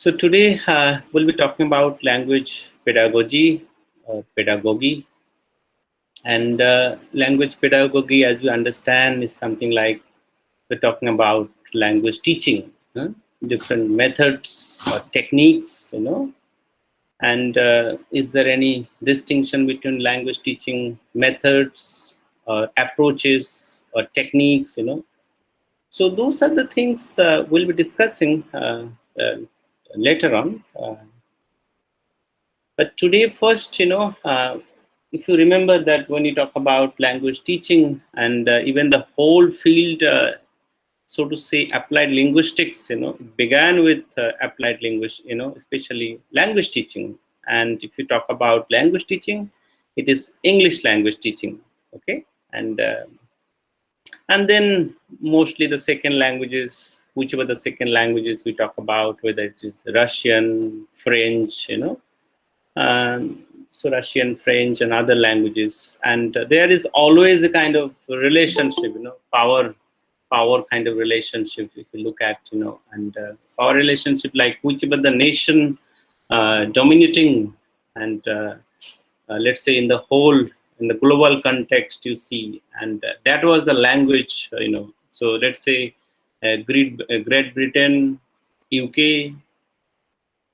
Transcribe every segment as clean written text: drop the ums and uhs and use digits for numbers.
So today we'll be talking about language pedagogy, pedagogy, and language pedagogy, as you understand, is something like we're talking about language teaching, different methods or techniques, and is there any distinction between language teaching methods or approaches or techniques, So those are the things we'll be discussing later on. But today, first, if you remember that when you talk about language teaching and even the whole field, so to say, applied linguistics, began with applied linguistics, especially language teaching. And if you talk about language teaching, it is English language teaching, okay? And then mostly the second languages, whichever the second languages we talk about, whether it is Russian, French, so Russian, French, and other languages. And there is always a kind of relationship, power kind of relationship. If you look at, and power relationship, like whichever the nation dominating, and let's say in the whole, in the global context, you see, and that was the language, So let's say Great Britain, UK.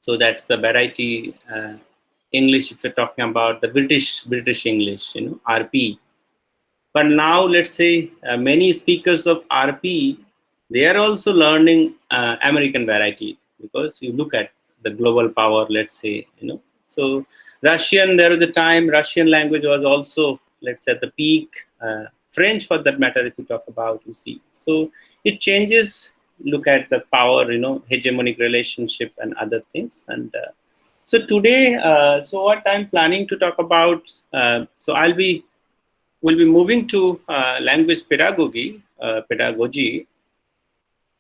So that's the variety. English, if you're talking about the British English, RP. But now, let's say many speakers of RP, they are also learning American variety, because you look at the global power, let's say, So Russian, there was a time Russian language was also, let's say, at the peak. French, for that matter, if you talk about, you see. So it changes. Look at the power, hegemonic relationship and other things. And so today, so what I'm planning to talk about, so we'll be moving to language pedagogy.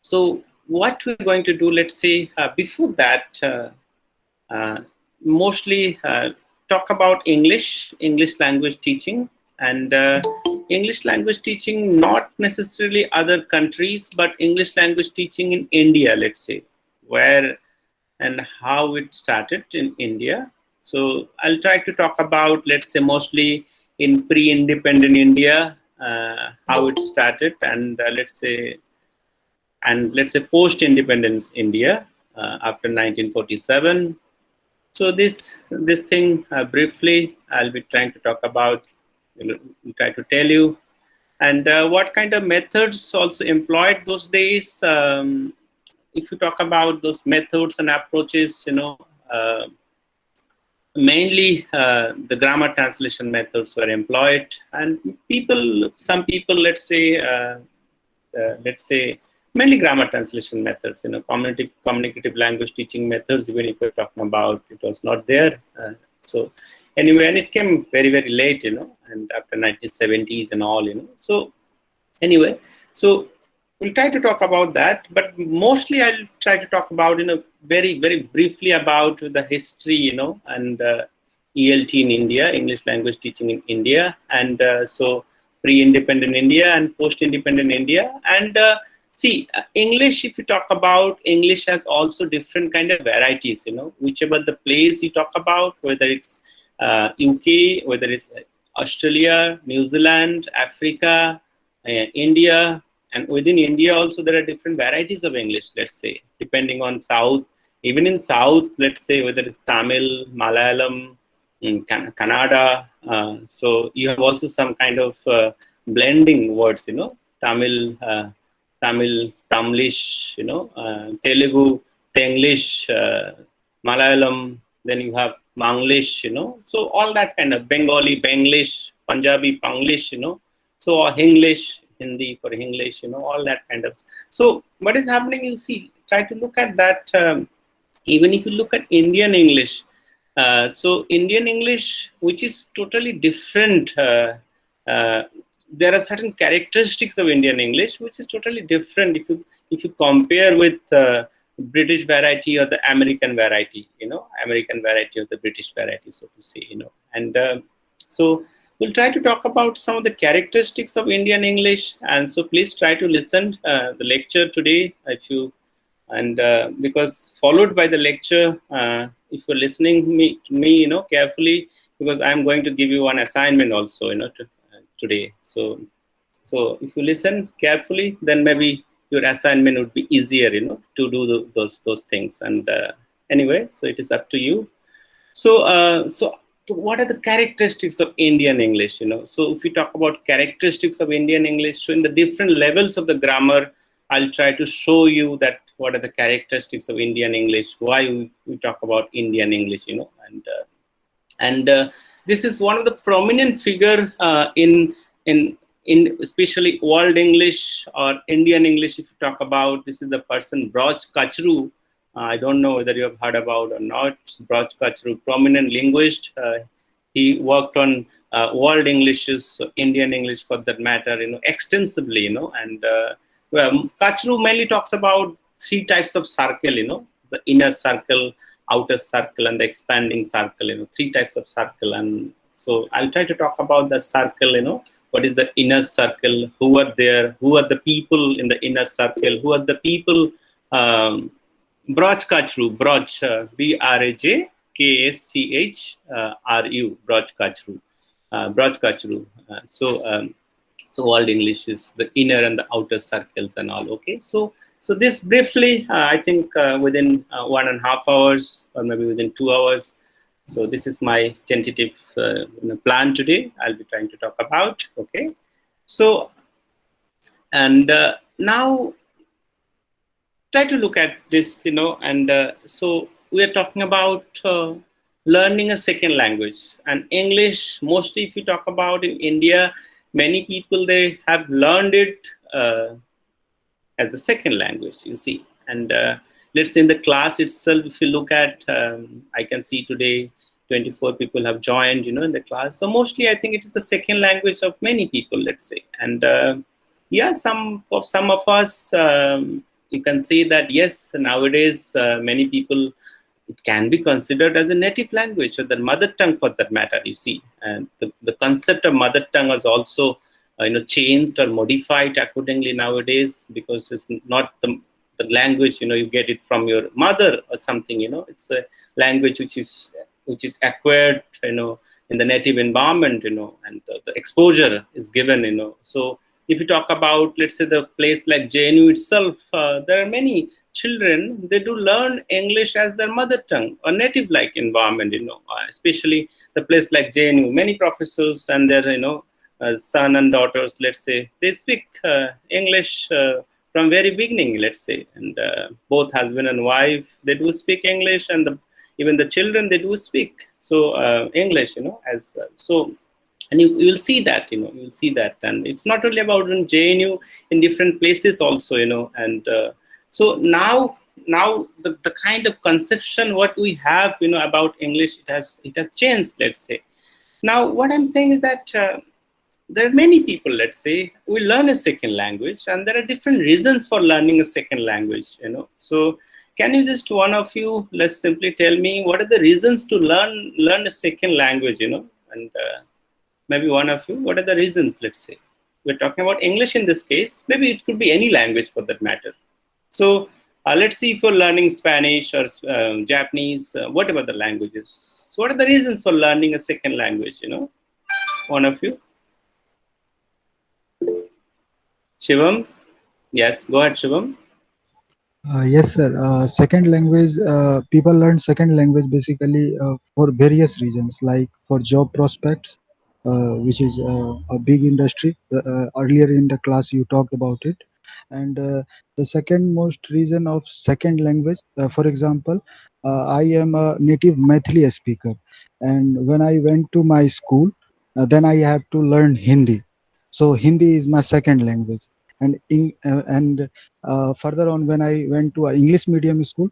So what we're going to do, let's say, before that, mostly talk about English language teaching, and English language teaching, not necessarily other countries, but English language teaching in India, let's say, where and how it started in India. So I'll try to talk about, let's say, mostly in pre-independent India, how it started, and let's say post-independence India after 1947. So this thing briefly, I'll be trying to talk about, try to tell you, and what kind of methods also employed those days. If you talk about those methods and approaches, mainly the grammar translation methods were employed, and some people, let's say, mainly grammar translation methods, communicative language teaching methods, even if we're talking about, it was not there. So anyway, and it came very, very late, and after 1970s and all, So anyway, so we'll try to talk about that, but mostly I'll try to talk about, very, very briefly about the history, and ELT in India, English language teaching in India, and so pre-independent India and post-independent India. And see, English, if you talk about, English has also different kind of varieties, whichever the place you talk about, whether it's UK, whether it's Australia, New Zealand, Africa, India, and within India also there are different varieties of English, let's say, depending on South. Even in South, let's say, whether it's Tamil, Malayalam, Kannada, so you have also some kind of blending words, Tamil, Tamlish, Telugu, Tenglish, Malayalam, then you have Manglish, so all that kind of Bengali, Benglish, Punjabi, Panglish, so English, Hindi for English, all that kind of. So what is happening, you see, try to look at that. Even if you look at Indian English, so Indian English, which is totally different, there are certain characteristics of Indian English which is totally different if you compare with British variety or the American variety, American variety or the British variety, so to say, and so we'll try to talk about some of the characteristics of Indian English. And so please try to listen the lecture today. If you And because followed by the lecture, if you're listening me, carefully, because I'm going to give you one assignment also, today. So if you listen carefully, then maybe your assignment would be easier, to do those things. And anyway, so it is up to you. So what are the characteristics of Indian English? So if we talk about characteristics of Indian English, so in the different levels of the grammar, I'll try to show you that what are the characteristics of Indian English, why we talk about Indian English, and this is one of the prominent figure in especially World English or Indian English. If you talk about, this is the person Broj Kachru. I don't know whether you have heard about or not. Broj Kachru, prominent linguist. He worked on World Englishes, Indian English for that matter, extensively, and Kachru mainly talks about three types of circle, the inner circle, outer circle, and the expanding circle, three types of circle. And so I'll try to talk about the circle, what is the inner circle, who are there, who are the people in the inner circle, who are the people. Braj Kachru, Braj, Brajkachru, Braj Kachru, Braj Kachru. So World English is the inner and the outer circles and all. Okay, so this briefly, I think within 1.5 hours or maybe within 2 hours. So this is my tentative plan today. I'll be trying to talk about. Okay, so and now try to look at this, and so we are talking about learning a second language. And English, mostly if you talk about in India, many people, they have learned it as a second language, you see. And let's say in the class itself, if you look at, I can see today 24 people have joined, in the class. So mostly I think it is the second language of many people, let's say. And yeah, some of us, you can say that yes, nowadays many people, it can be considered as a native language or the mother tongue for that matter, you see. And the concept of mother tongue is also changed or modified accordingly nowadays, because it's not the language you get it from your mother or something. It's a language which is acquired in the native environment, and the exposure is given. So if you talk about, let's say, the place like JNU itself, there are many children, they do learn English as their mother tongue or native like environment, especially the place like JNU. Many professors and their son and daughters, let's say, they speak English from very beginning, let's say. And both husband and wife, they do speak English, and even the children, they do speak English, as so. And you will see that, you'll see that. And it's not only about in JNU, in different places also, and so now the kind of conception what we have, about English, it has changed, let's say. Now, what I'm saying is that there are many people, let's say, we learn a second language, and there are different reasons for learning a second language, So can you just, one of you, let's simply tell me what are the reasons to learn a second language, and maybe one of you, what are the reasons, let's say. We're talking about English in this case, maybe it could be any language for that matter. So let's see if you're learning Spanish or Japanese, whatever the languages. So what are the reasons for learning a second language, one of you? Shivam? Yes, go ahead, Shivam. Yes, sir. Second language, people learn second language basically for various reasons, like for job prospects, which is a big industry. Earlier in the class, you talked about it. And the second most reason of second language, for example, I am a native Maithili speaker. And when I went to my school, then I have to learn Hindi. So Hindi is my second language. And further on, when I went to an English medium school,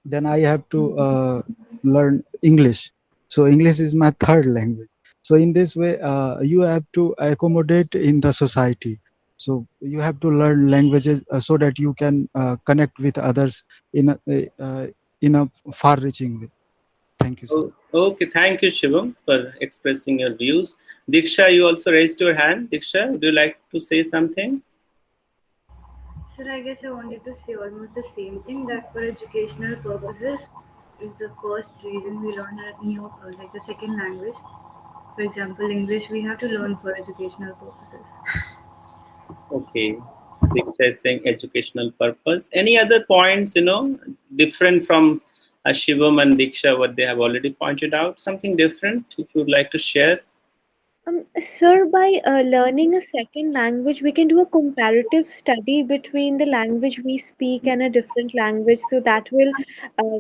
then I have to learn English. So English is my third language. So in this way, you have to accommodate in the society. So you have to learn languages so that you can connect with others in a far-reaching way. Thank you, sir. Oh, okay, thank you, Shivam, for expressing your views. Diksha, you also raised your hand. Diksha, would you like to say something? Sir, I guess I wanted to say almost the same thing that for educational purposes is the first reason we learn a new, like the second language. For example, English we have to learn for educational purposes. Okay. Diksha is saying educational purpose. Any other points, different from Shivam and Diksha, what they have already pointed out? Something different if you would like to share? Sir, by learning a second language, we can do a comparative study between the language we speak and a different language. So that will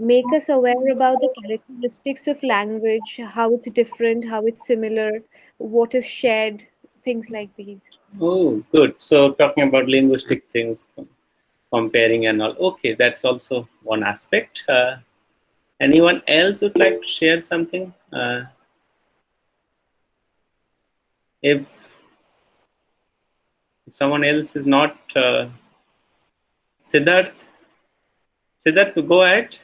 make us aware about the characteristics of language, how it's different, how it's similar, what is shared, things like these. Oh, good. So talking about linguistic things, comparing and all. Okay, that's also one aspect. Anyone else would like to share something? If someone else is not Siddharth, Siddharth, go ahead.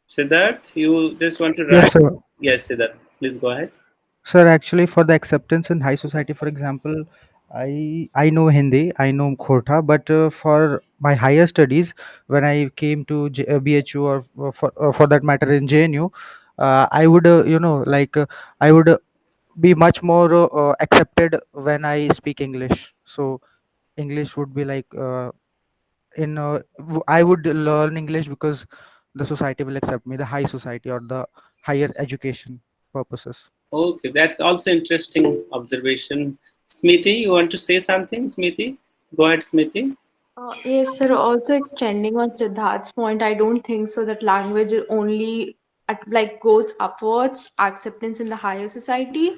Siddharth, you just want to Yes, write? sir. Yes, Siddharth, please go ahead. Sir, actually, for the acceptance in high society, for example, I know Hindi, I know Khortha, but for my higher studies, when I came to BHU or for that matter in JNU, I would I would be much more accepted when I speak English. So English would be like I would learn English because the society will accept me, the high society or the higher education purposes. Okay, that's also interesting observation. Smithy, you want to say something? Smithy, go ahead, Smithy. Yes, sir. Also extending on Siddharth's point, I don't think so that language is only like goes upwards, acceptance in the higher society.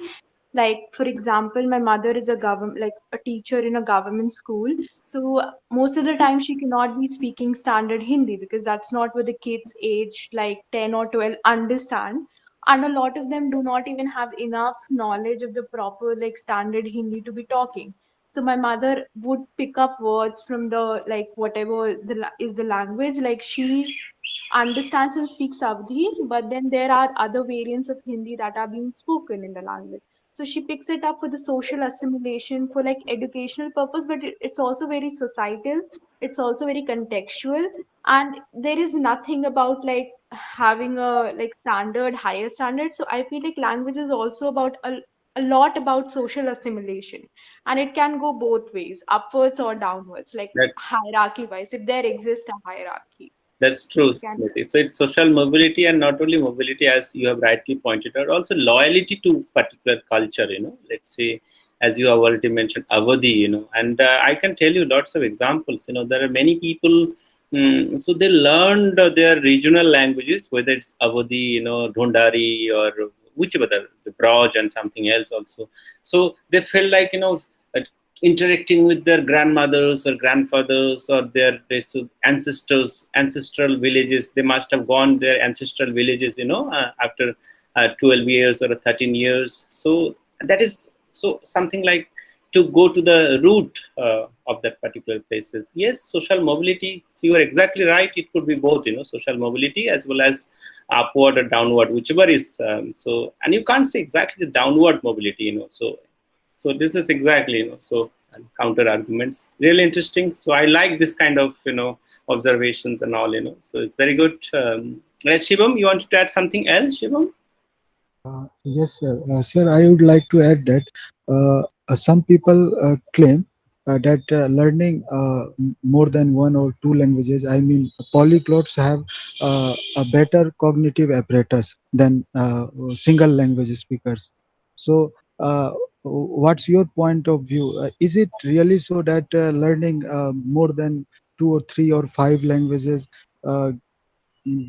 Like for example, my mother is a government like a teacher in a government school. So most of the time she cannot be speaking standard Hindi because that's not what the kids age like 10 or 12 understand. And a lot of them do not even have enough knowledge of the proper like standard Hindi to be talking. So my mother would pick up words from the like whatever is the language, like she understands and speaks Avdi, but then there are other variants of Hindi that are being spoken in the language. So she picks it up for the social assimilation, for like educational purpose, but it's also very societal. It's also very contextual, and there is nothing about like having a like standard, higher standard. So I feel like language is also about a lot about social assimilation, and it can go both ways, upwards or downwards, like That's hierarchy wise, if there exists a hierarchy. That's So true, it can. Smriti. So it's social mobility, and not only mobility, as you have rightly pointed out, also loyalty to particular culture. Let's say, as you have already mentioned, Avadi. And I can tell you lots of examples. There are many people. So they learned their regional languages, whether it's Avadi, Dhondari, or whichever the Braj and something else also. So they felt like uh, interacting with their grandmothers or grandfathers or their ancestral villages. They must have gone their ancestral villages after 12 years or 13 years. So that is so something like to go to the root of that particular places. Yes, social mobility, so you are exactly right, it could be both, social mobility as well as upward or downward, whichever is so. And you can't say exactly the downward mobility, so this is exactly, so counter arguments. Really interesting. So I like this kind of, observations and all, So it's very good. Shivam, you wanted to add something else, Shivam? Yes, sir. Sir, I would like to add that some people claim that learning more than one or two languages, I mean, polyglots have a better cognitive apparatus than single language speakers. So, what's your point of view? Is it really so that learning more than two or three or five languages uh,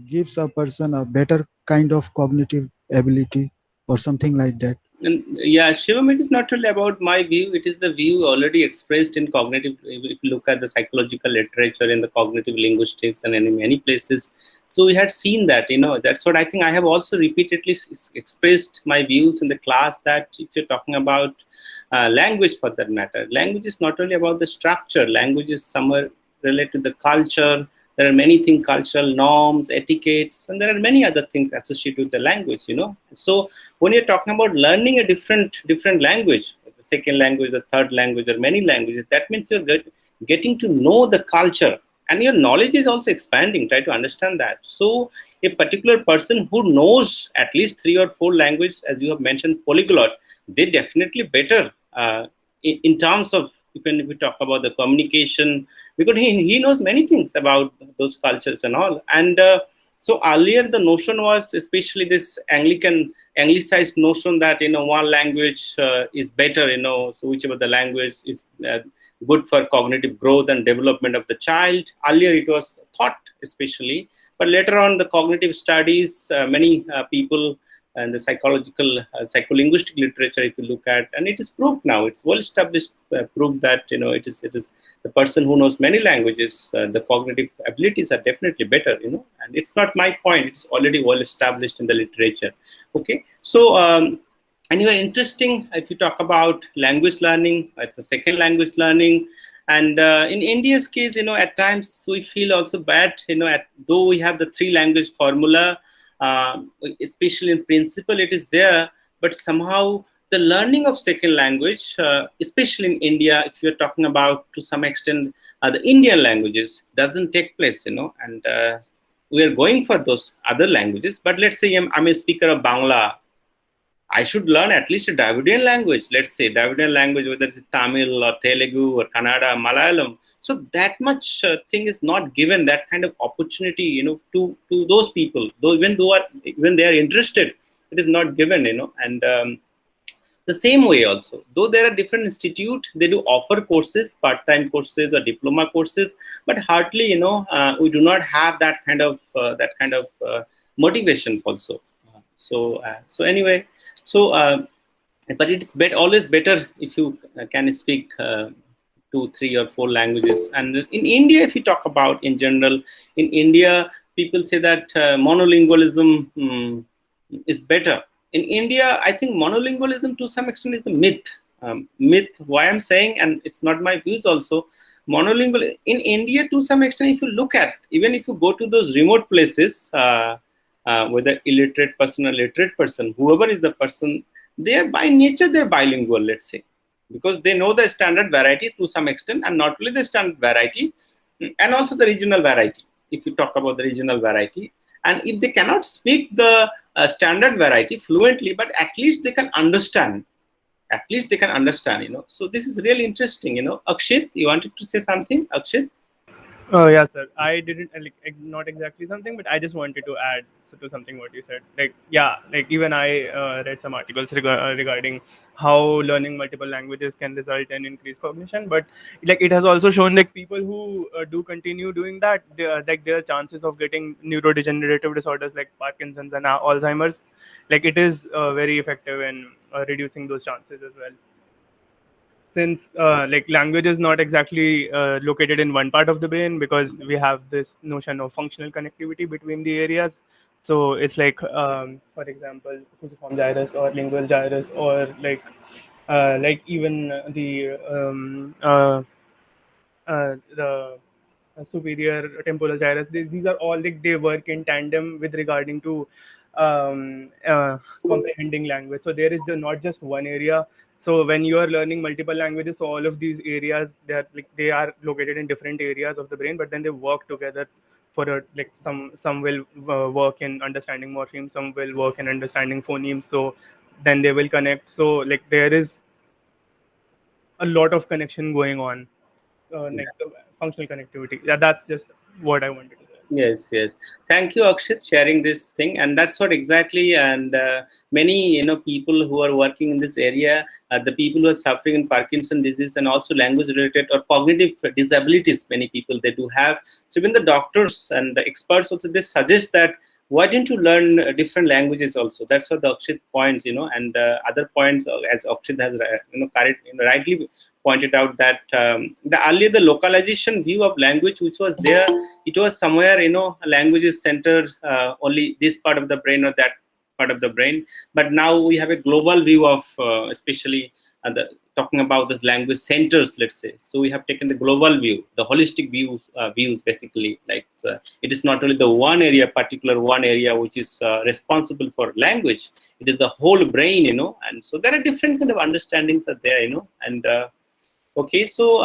gives a person a better kind of cognitive ability or something like that? And yeah, Shivam, it is not really about my view. It is the view already expressed in cognitive. If you look at the psychological literature in the cognitive linguistics and in many places, so we had seen that. That's what I think. I have also repeatedly expressed my views in the class that if you're talking about language, for that matter, language is not only about the structure. Language is somewhere related to the culture. There are many things, cultural norms, etiquettes, and there are many other things associated with the language. So when you're talking about learning a different language, the second language, the third language, or many languages, that means you're getting to know the culture, and your knowledge is also expanding. Try to understand that. So a particular person who knows at least 3 or 4 languages, as you have mentioned, polyglot, they definitely better in terms of, even if we talk about the communication, because he knows many things about those cultures and all. And so earlier the notion was, especially this anglicized notion, that one language is better, so whichever the language is good for cognitive growth and development of the child. Earlier it was thought, especially, but later on the cognitive studies, many people and the psychological psycholinguistic literature, if you look at, and it is proved now, it's well established, proved that it is the person who knows many languages, the cognitive abilities are definitely better, and it's not my point, it's already well established in the literature. Okay, so anyway, interesting. If you talk about language learning, it's a second language learning. And in India's case, at times we feel also bad, though we have the 3 language formula, especially in principle it is there, but somehow the learning of second language, especially in India, if you're talking about to some extent the Indian languages, doesn't take place, and we are going for those other languages. But let's say I'm a speaker of Bangla, I should learn at least a Dravidian language, let's say Dravidian language, whether it's Tamil or Telugu or Kannada, Malayalam. So that much thing is not given, that kind of opportunity, to those people. Though even they are interested, it is not given, And the same way also, though there are different institutes, they do offer courses, part-time courses or diploma courses, but hardly, we do not have that kind of motivation also. So anyway. So, but it's always better if you can speak 2, 3, or 4 languages. And in India, if you talk about in general, in India, people say that monolingualism is better. In India, I think monolingualism to some extent is a myth. Myth, why I'm saying, and it's not my views also, monolingual in India to some extent, if you look at, even if you go to those remote places, whether illiterate person or literate person, whoever is the person, they are by nature they're bilingual, let's say, because they know the standard variety to some extent, and not only the standard variety, and also the regional variety. If you talk about the regional variety, and if they cannot speak the standard variety fluently, but at least they can understand. At least they can understand. So this is really interesting. Akshit, you wanted to say something, Akshit? Yeah, sir. I didn't not exactly something, but I just wanted to add to something what you said. Even I read some articles regarding how learning multiple languages can result in increased cognition. But it has also shown people who do continue doing that, their chances of getting neurodegenerative disorders like Parkinson's and Alzheimer's, it is very effective in reducing those chances as well, since language is not exactly located in one part of the brain, because we have this notion of functional connectivity between the areas. So it's for example, fusiform gyrus or lingual gyrus, or even the superior temporal gyrus. These are all they work in tandem with regarding to comprehending language. So there is not just one area. So when you are learning multiple languages, so all of these areas, they are located in different areas of the brain, but then they work together for some will work in understanding morphemes, some will work in understanding phonemes. So then they will connect. So there is a lot of connection going on, the functional connectivity. Yeah, that's just what I wanted to say. Yes. Thank you, Akshit, sharing this thing. And that's what exactly. And many, people who are working in this area, the people who are suffering in Parkinson disease and also language-related or cognitive disabilities, many people they do have. So even the doctors and the experts also, they suggest that why didn't you learn different languages also? That's what the Akshit points, and other points, as Akshit has, rightly pointed out, that the localization view of language, which was there, it was somewhere, language is centered only this part of the brain or that part of the brain. But now we have a global view of, especially talking about the language centers, let's say. So we have taken the global view, the holistic views basically. Like it is not only the one area, particular one area which is responsible for language. It is the whole brain, And so there are different kind of understandings are there, And okay, so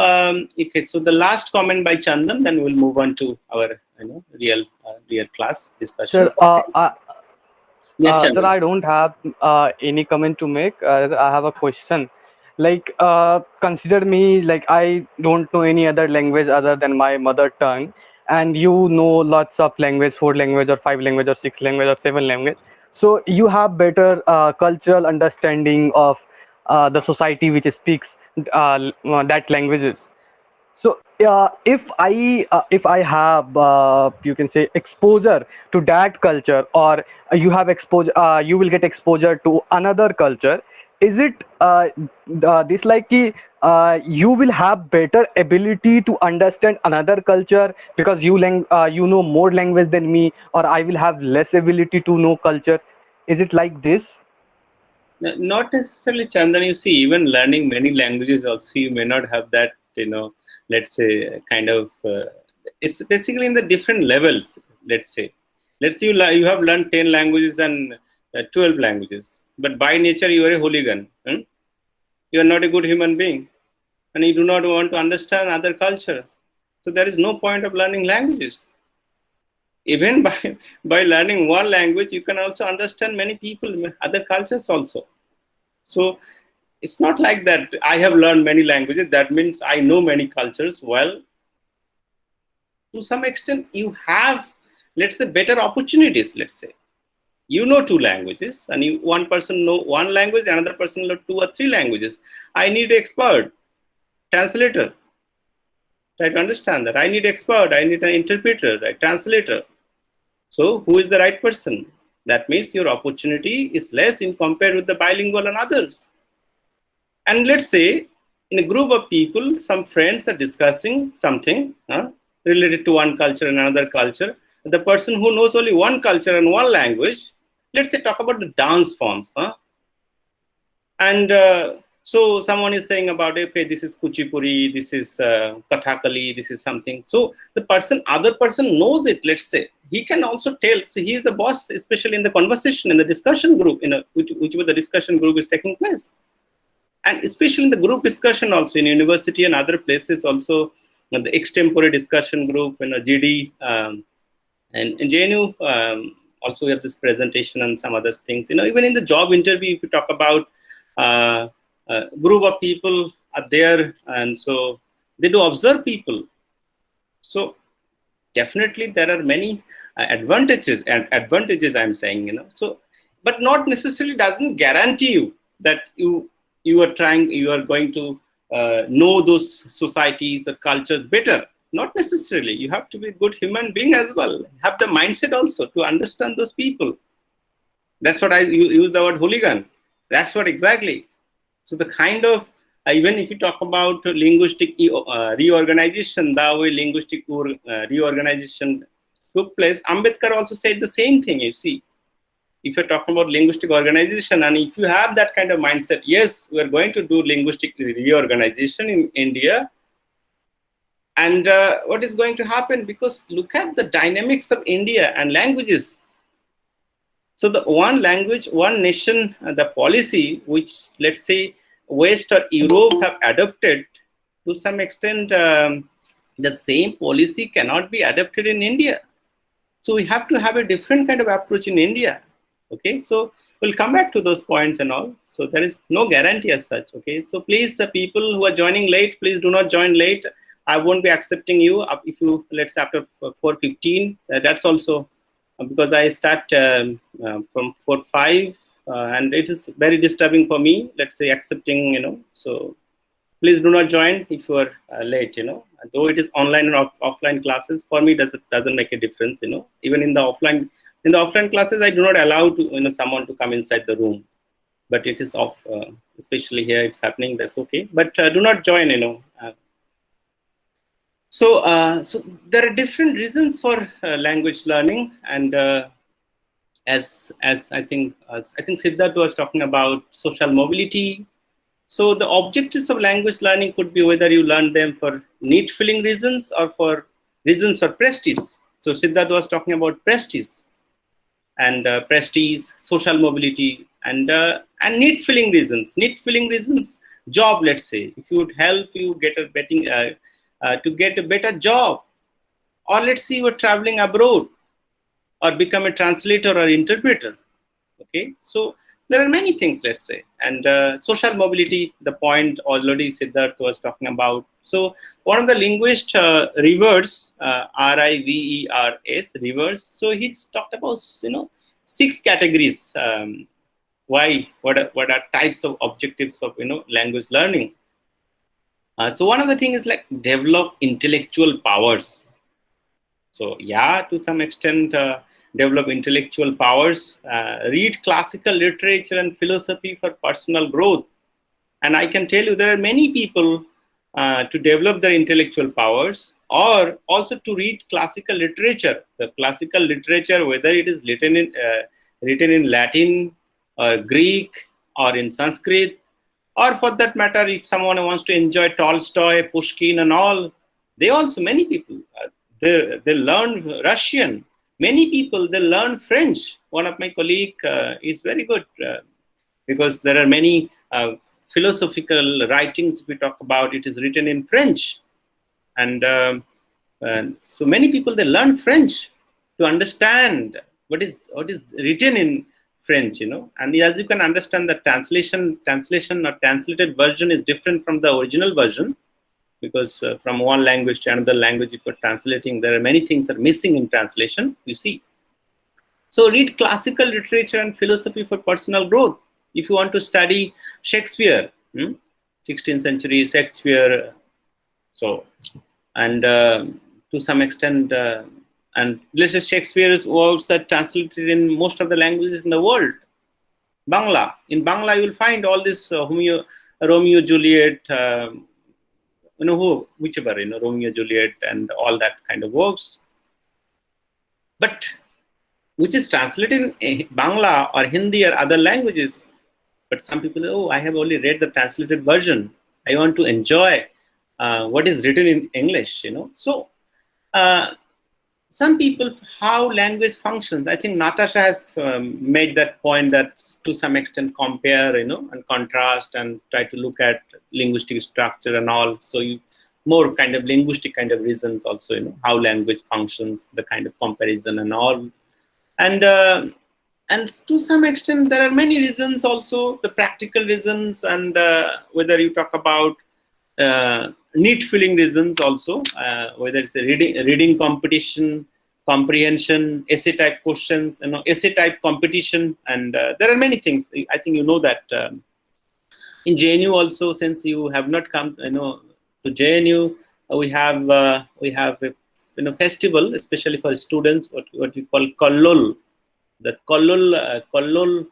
so the last comment by Chandan, then we'll move on to our real class discussion. Sir, Yeah, sir, Chandan. I don't have any comment to make. I have a question. Like, consider me like I don't know any other language other than my mother tongue, and you know lots of language, four language or five language or six language or seven language. So you have better cultural understanding of the society which speaks that languages. So if I have you can say exposure to that culture, or you have exposure, you will get exposure to another culture. Is it this like you will have better ability to understand another culture because you know more language than me, or I will have less ability to know culture? Is it like this? Not necessarily, Chandan. You see, even learning many languages also, you may not have that, let's say, kind of. It's basically in the different levels. Let's say you have learned 10 languages and 12 languages, but by nature you are a hooligan. You are not a good human being, and you do not want to understand other culture. So there is no point of learning languages. Even by learning one language, you can also understand many people, other cultures also. So it's not like that I have learned many languages, that means I know many cultures. Well, to some extent, you have, let's say, better opportunities. Let's say you know two languages, and one person know one language, another person know two or three languages. I need an expert translator. Try to understand that. I need expert. I need an interpreter, right? Translator. So who is the right person? That means your opportunity is less in compared with the bilingual and others. And let's say in a group of people, some friends are discussing something related to one culture and another culture. The person who knows only one culture and one language, let's say talk about the dance forms. And so someone is saying about, okay, this is Kuchipuri, this is Kathakali, this is something. So the other person knows it, let's say. He can also tell. So he is the boss, especially in the conversation, in the discussion group, whichever the discussion group is taking place. And especially in the group discussion also in university and other places also, the extempore discussion group, GD, and in JNU, also we have this presentation and some other things. Even in the job interview, if you talk about group of people are there, and so they do observe people. So definitely there are many advantages I'm saying, so, but not necessarily doesn't guarantee you that you are going to know those societies or cultures better. Not necessarily. You have to be a good human being as well. Have the mindset also to understand those people. That's what I use the word hooligan. That's what exactly. So the kind of, even if you talk about linguistic reorganization, the way linguistic reorganization took place, Ambedkar also said the same thing, you see. If you're talking about linguistic organization, and if you have that kind of mindset, yes, we're going to do linguistic reorganization in India. And what is going to happen? Because look at the dynamics of India and languages. So the one language, one nation, the policy which, let's say, West or Europe have adopted, to some extent, the same policy cannot be adopted in India. So we have to have a different kind of approach in India. Okay, so we'll come back to those points and all. So there is no guarantee as such. Okay, so please, people who are joining late, please do not join late. I won't be accepting you if you, let's say, after 4:15. That's also because I start from 4:05, and it is very disturbing for me. Let's say accepting, So please do not join if you are late. Though it is online and offline classes, for me doesn't make a difference. Even in the offline classes, I do not allow to someone to come inside the room, but it is off. Especially here, it's happening. That's okay. But do not join. So there are different reasons for language learning, and as I think Siddharth was talking about social mobility, So the objectives of language learning could be whether you learn them for need filling reasons or for reasons for prestige. So Siddharth was talking about prestige and prestige, social mobility, and need filling reasons. Need filling reasons, job. Let's say if you would help you get a betting to get a better job, or let's say you are traveling abroad, or become a translator or interpreter. Okay, so there are many things, let's say, and social mobility, the point already Siddharth was talking about. So one of the linguist Rivers, Rivers, Rivers, so he talked about 6 categories. What are types of objectives of language learning? So one of the things is like develop intellectual powers. So yeah, to some extent, develop intellectual powers. Read classical literature and philosophy for personal growth. And I can tell you there are many people to develop their intellectual powers, or also to read classical literature. The classical literature, whether it is written in Latin or Greek or in Sanskrit, or for that matter, if someone wants to enjoy Tolstoy, Pushkin, and all, many people they learn Russian. Many people they learn French. One of my colleague is very good because there are many philosophical writings we talk about. It is written in French, and so many people they learn French to understand what is written in French, and as you can understand, the translation or translated version is different from the original version, because from one language to another language, if you're translating, there are many things that are missing in translation, you see. So read classical literature and philosophy for personal growth. If you want to study Shakespeare, 16th century Shakespeare, so, and to some extent, and let's say Shakespeare's works are translated in most of the languages in the world. Bangla. In Bangla, you will find all this Romeo, Juliet, whichever, Romeo, Juliet, and all that kind of works. But which is translated in Bangla or Hindi or other languages. But some people, I have only read the translated version. I want to enjoy what is written in English, So some people, how language functions. I think Natasha has made that point, that to some extent compare, and contrast and try to look at linguistic structure and all. So you more kind of linguistic kind of reasons also, how language functions, the kind of comparison and all. And to some extent, there are many reasons also, the practical reasons, and whether you talk about need filling reasons also, whether it's a reading competition, comprehension, essay type questions, essay type competition, and there are many things. I think that in JNU also, since you have not come, to JNU, we have a festival, especially for students, what we call Kollol. The Kollol,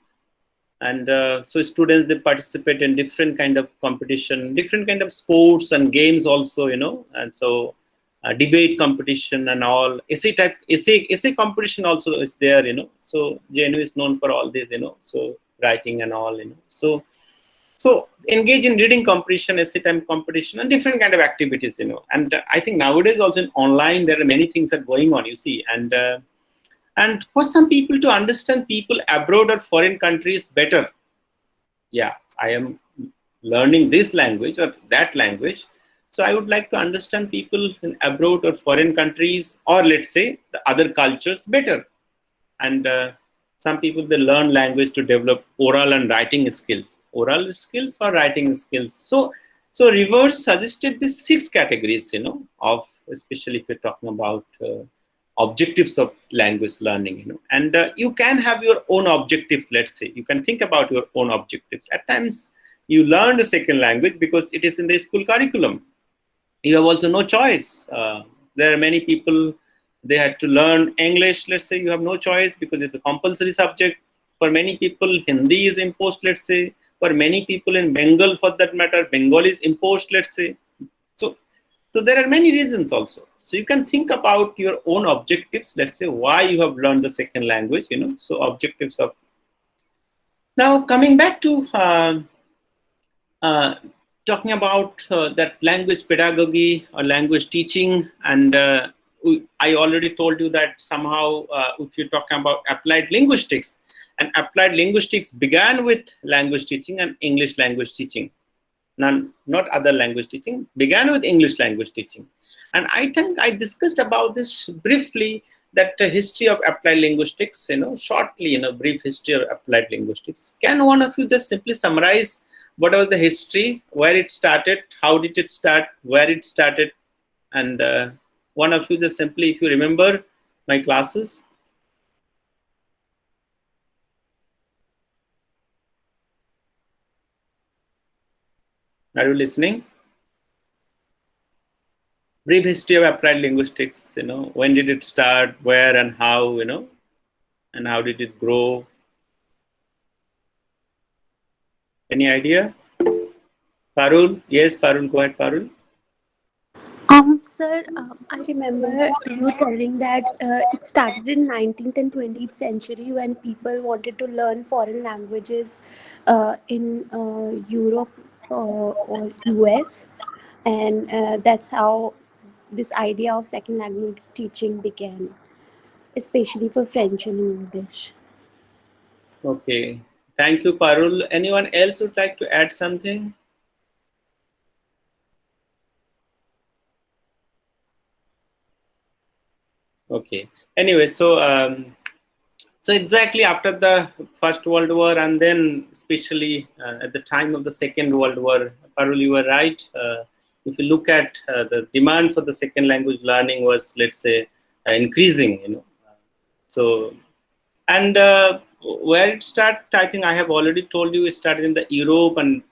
and so students, they participate in different kind of competition, different kind of sports and games also, and so debate competition and all, essay competition also is there, so JNU is known for all this, so writing and all, so engage in reading competition, essay time competition, and different kind of activities, and I think nowadays also in online there are many things that are going on, you see, and for some people to understand people abroad or foreign countries better, I am learning this language or that language, so I would like to understand people in abroad or foreign countries, or let's say the other cultures better. And some people, they learn language to develop oral and writing skills, or writing skills. So Rivers suggested these 6 categories, of, especially if you're talking about objectives of language learning, and you can have your own objectives. Let's say you can think about your own objectives. At times you learn a second language because it is in the school curriculum. You have also no choice. There are many people, they had to learn English. Let's say you have no choice because it's a compulsory subject. For many people, Hindi is imposed, let's say. For many people in Bengal, for that matter, Bengali is imposed, let's say. So there are many reasons also. So you can think about your own objectives. Let's say why you have learned the second language, So objectives of. Now coming back to talking about that language pedagogy or language teaching, and I already told you that somehow if you're talking about applied linguistics, and applied linguistics began with language teaching and English language teaching. Not other language teaching, began with English language teaching. And I think I discussed about this briefly, that history of applied linguistics, shortly, brief history of applied linguistics. Can one of you just simply summarize what was the history, where it started, how did it start, where it started, and one of you just simply, if you remember my classes. Are you listening? Brief history of applied linguistics, when did it start, where and how, and how did it grow? Any idea? Parul? Yes, Parul, go ahead, Parul. Sir, I remember you telling that it started in 19th and 20th century when people wanted to learn foreign languages in Europe or US, and that's how this idea of second language teaching began, especially for French and English. Okay, thank you, Parul. Anyone else would like to add something? Okay. Anyway, so exactly after the First World War, and then especially at the time of the Second World War, Parul, you were right. If you look at the demand for the second language learning was, let's say, increasing. So, and where it started, I think I have already told you, it started in the Europe and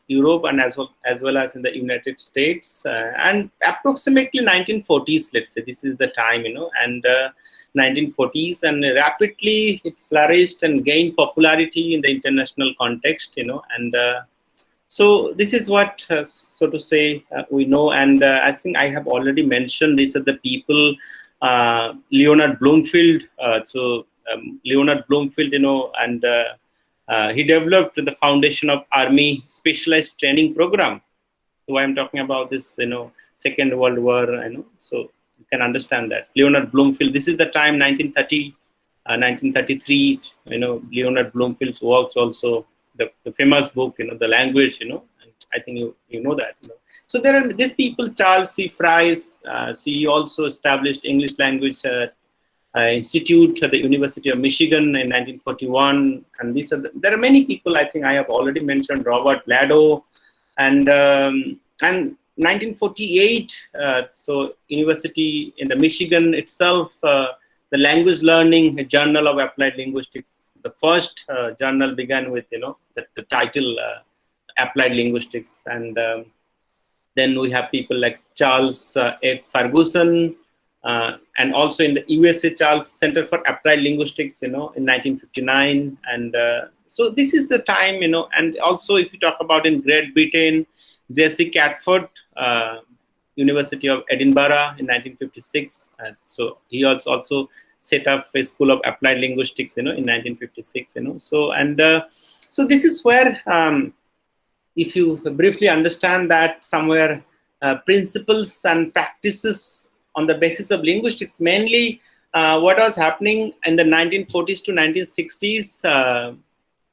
as well as in the United States, and approximately 1940s. Let's say this is the time, and 1940s, and rapidly it flourished and gained popularity in the international context, and so this is what, so to say, we know, and I think I have already mentioned these are the people, Leonard Bloomfield. Leonard Bloomfield, and he developed the foundation of Army Specialized Training Program. So I'm talking about this, Second World War, so you can understand that. Leonard Bloomfield, this is the time, 1930, 1933, Leonard Bloomfield's works also, the famous book, the language, and I think you know that. So there are these people, Charles C. Fries, he also established English language institute at the University of Michigan in 1941, and there are many people. I think I have already mentioned Robert Lado, and 1948. So University in the Michigan itself, the Language Learning Journal of Applied Linguistics. The first journal began with the title Applied Linguistics, and then we have people like Charles F. Ferguson. And also in the USA, Charles Center for Applied Linguistics, in 1959. And so this is the time, and also if you talk about in Great Britain, J.C. Catford, University of Edinburgh in 1956. So he also set up a School of Applied Linguistics, in 1956, So, and so this is where, if you briefly understand that somewhere, principles and practices on the basis of linguistics, mainly what was happening in the 1940s to 1960s.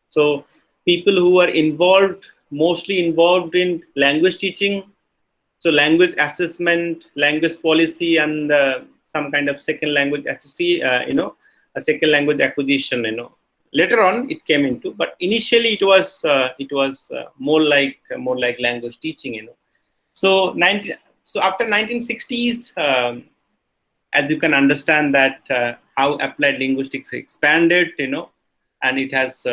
So people who were mostly involved in language teaching, so language assessment, language policy, and some kind of second language a second language acquisition. Later on it came into, but initially it was more like language teaching. So after 1960s, as you can understand that how applied linguistics expanded, and it has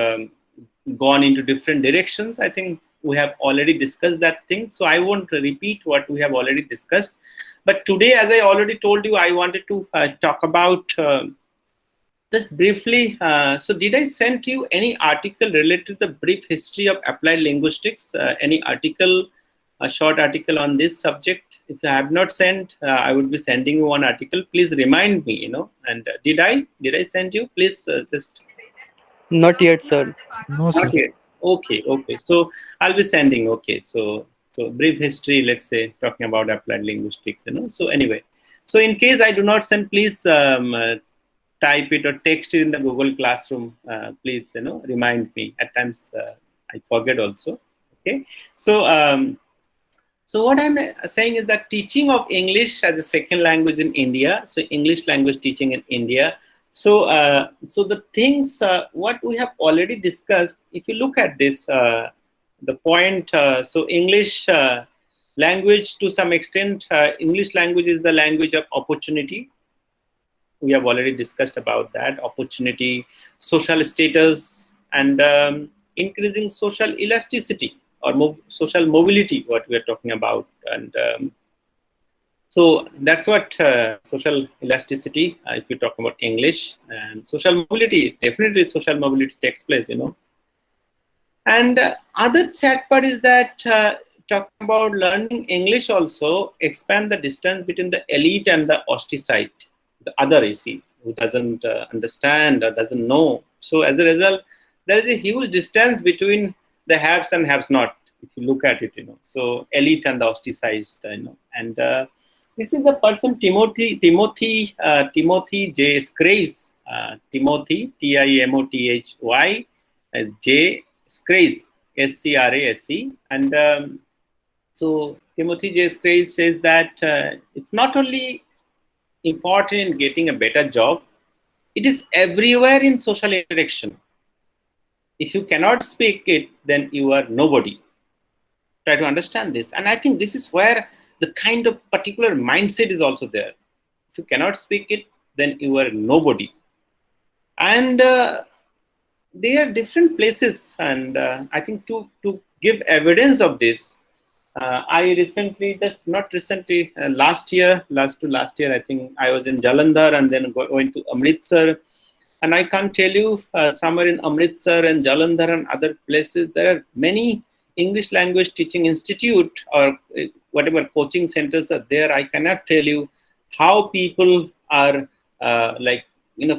gone into different directions. I think we have already discussed that thing, so I won't repeat what we have already discussed. But today, as I already told you, I wanted to talk about just briefly. So did I send you any article related to the brief history of applied linguistics? Any article, a short article on this subject? If I have not sent, I would be sending you one article. Please remind me, and did I send you? Please just Not yet, sir. No, sir. not yet. Okay, okay. So I'll be sending. Okay, so brief history. Let's say talking about applied linguistics. So anyway, so in case I do not send, please type it or text it in the Google Classroom. Please remind me. At times I forget also. Okay. So what I'm saying is that teaching of English as a second language in India, so English language teaching in India. So the things what we have already discussed. If you look at this, the point. So English language, to some extent, English language is the language of opportunity. We have already discussed about that opportunity, social status, and increasing social elasticity or social mobility, what we are talking about. And so that's what social elasticity, if you talk about English, and social mobility, definitely social mobility takes place. And other sad part is that talking about learning English also expand the distance between the elite and the ostracized, the other, you see, who doesn't understand or doesn't know. So as a result, there is a huge distance between the haves and haves not. If you look at it. So elite and the ostracized. And this is the person Timothy J. Scrace, Timothy Timothy J. Scrace, Scrace. And so Timothy J. Scrace says that it's not only important in getting a better job, it is everywhere in social interaction. If you cannot speak it, then you are nobody. Try to understand this. And I think this is where the kind of particular mindset is also there. If you cannot speak it, then you are nobody. And there are different places, and I think to give evidence of this, I recently, just not recently, last year, I think I was in Jalandhar and then going to Amritsar. And I can't tell you, somewhere in Amritsar and Jalandhar and other places, there are many English language teaching institute or whatever coaching centers are there. I cannot tell you how people are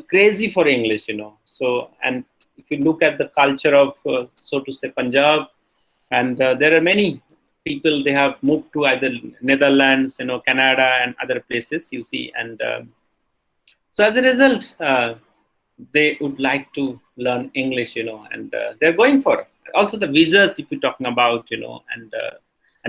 crazy for English. So, and if you look at the culture of, so to say, Punjab, and there are many people, they have moved to either Netherlands, Canada and other places, you see. And so as a result, they would like to learn English, and they're going for it. Also the visas, if you're talking about, and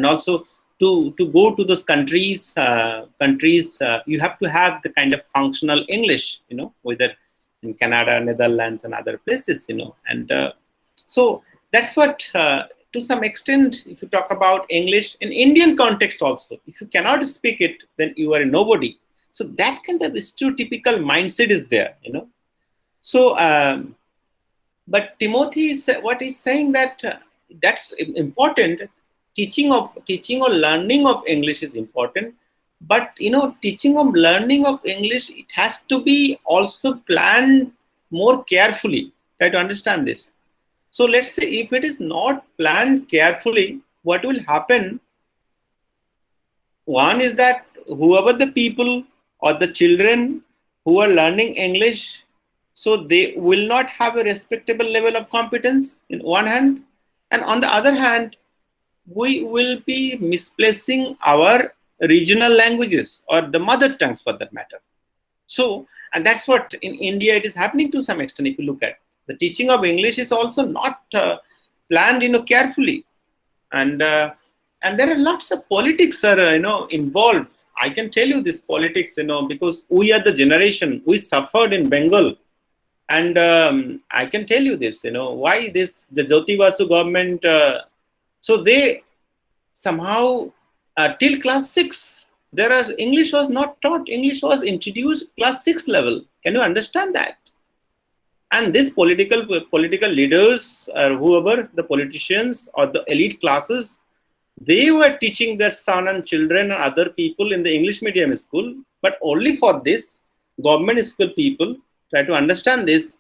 also to go to those countries, you have to have the kind of functional English, whether in Canada, Netherlands, and other places, and so that's what, to some extent, if you talk about English in Indian context also, if you cannot speak it, then you are a nobody. So that kind of stereotypical mindset is there. So, but Timothy is what he's saying, that that's important. Teaching or learning of English is important, but teaching or learning of English, it has to be also planned more carefully. Try to understand this. So let's say if it is not planned carefully, what will happen? One is that whoever the people or the children who are learning English, so they will not have a respectable level of competence in one hand, and on the other hand, we will be misplacing our regional languages or the mother tongues for that matter. So, and that's what in India it is happening to some extent. If you look at the teaching of English, is also not planned, carefully, and there are lots of politics are involved. I can tell you this politics, because we are the generation, we suffered in Bengal. And I can tell you this, why this, the Jyoti Basu government, so they somehow, till class 6, English was not taught. English was introduced class 6 level. Can you understand that? And these political leaders, or whoever, the politicians or the elite classes, they were teaching their son and children and other people in the English medium school, but only for this government school people. Try to understand this.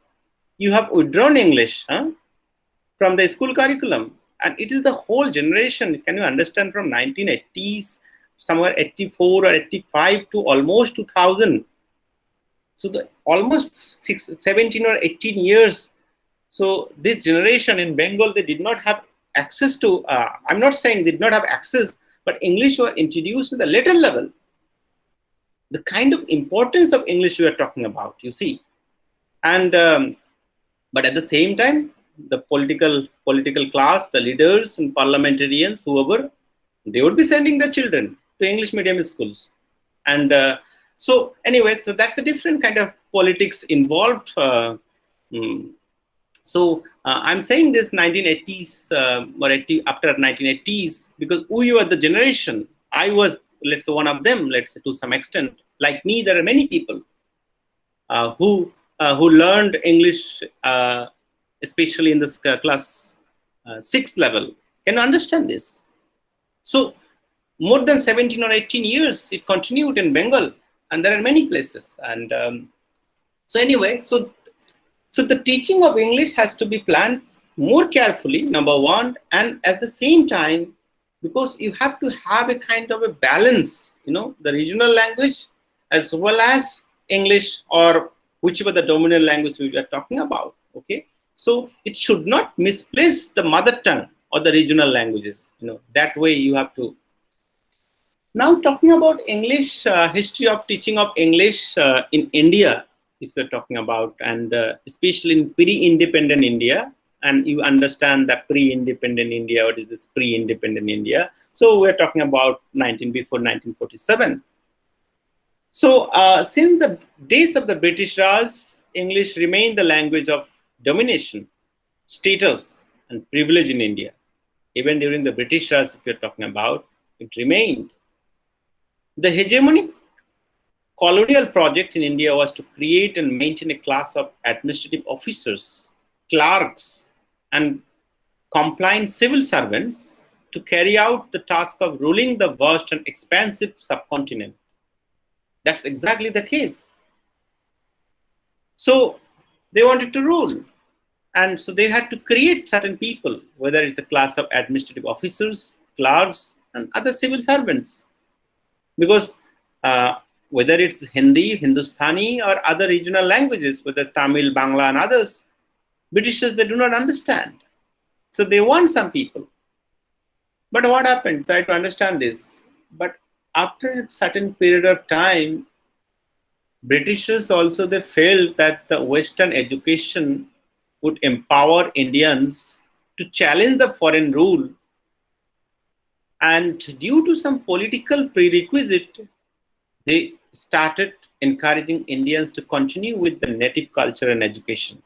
You have withdrawn English from the school curriculum, and it is the whole generation. Can you understand, from 1980s, somewhere 84 or 85 to almost 2000? So the almost 17 or 18 years, So this generation in Bengal, they did not have access to, I'm not saying they did not have access, but English were introduced to the later level. The kind of importance of English we are talking about, you see. And but at the same time, the political class, the leaders and parliamentarians, whoever, they would be sending their children to English medium schools. And so anyway, so that's a different kind of politics involved. Mm, so I'm saying this 1980s or after 1980s because we were the generation. I was, let's say, one of them. Let's say to some extent, like me, there are many people who learned English, especially in this class 6 level. Can you understand this? So more than 17 or 18 years, it continued in Bengal, and there are many places. And so anyway, so the teaching of English has to be planned more carefully, number one, and at the same time, because you have to have a kind of a balance, the regional language as well as English or whichever the dominant language we are talking about. Okay, so it should not misplace the mother tongue or the regional languages. That way you have to. Now talking about English, history of teaching of English in India, if you're talking about, and especially in pre-independent India, and you understand that pre-independent India, what is this pre-independent India? So we're talking about before 1947. So since the days of the British Raj, English remained the language of domination, status, and privilege in India. Even during the British Raj, if you're talking about, it remained. The hegemonic colonial project in India was to create and maintain a class of administrative officers, clerks, and compliant civil servants to carry out the task of ruling the vast and expansive subcontinent. That's exactly the case. So they wanted to rule. And so they had to create certain people, whether it's a class of administrative officers, clerks, and other civil servants. Because whether it's Hindi, Hindustani, or other regional languages, whether Tamil, Bangla, and others, Britishers, they do not understand. So they want some people. But what happened? Try to understand this. But after a certain period of time, Britishers also, they felt that the Western education would empower Indians to challenge the foreign rule. And due to some political prerequisite, they started encouraging Indians to continue with the native culture and education.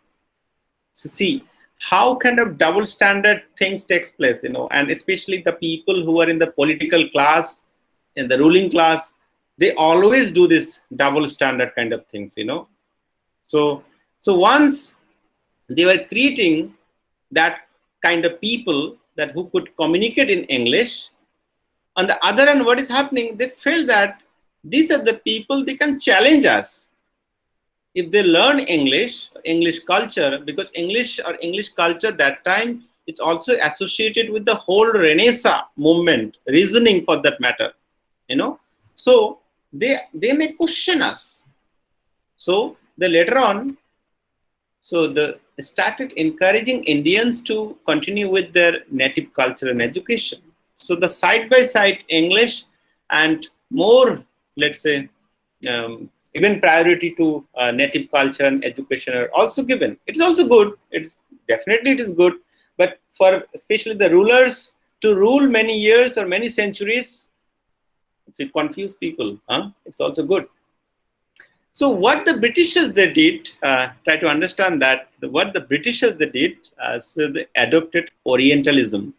So see how kind of double standard things takes place, and especially the people who are in the political class, in the ruling class, they always do this double standard kind of things, So once they were creating that kind of people that who could communicate in English, on the other hand, what is happening? They feel that these are the people, they can challenge us. If they learn English culture, because English or English culture that time, it's also associated with the whole Renaissance movement, reasoning for that matter, So they may question us. So they later on, so they started encouraging Indians to continue with their native culture and education. So the side-by-side English and more, let's say, even priority to native culture and education are also given. It's also good. It's definitely it is good. But for especially the rulers to rule many years or many centuries, so it confused people. It's also good. So what the Britishers they did, try to understand that what the Britishers they did, so they adopted Orientalism.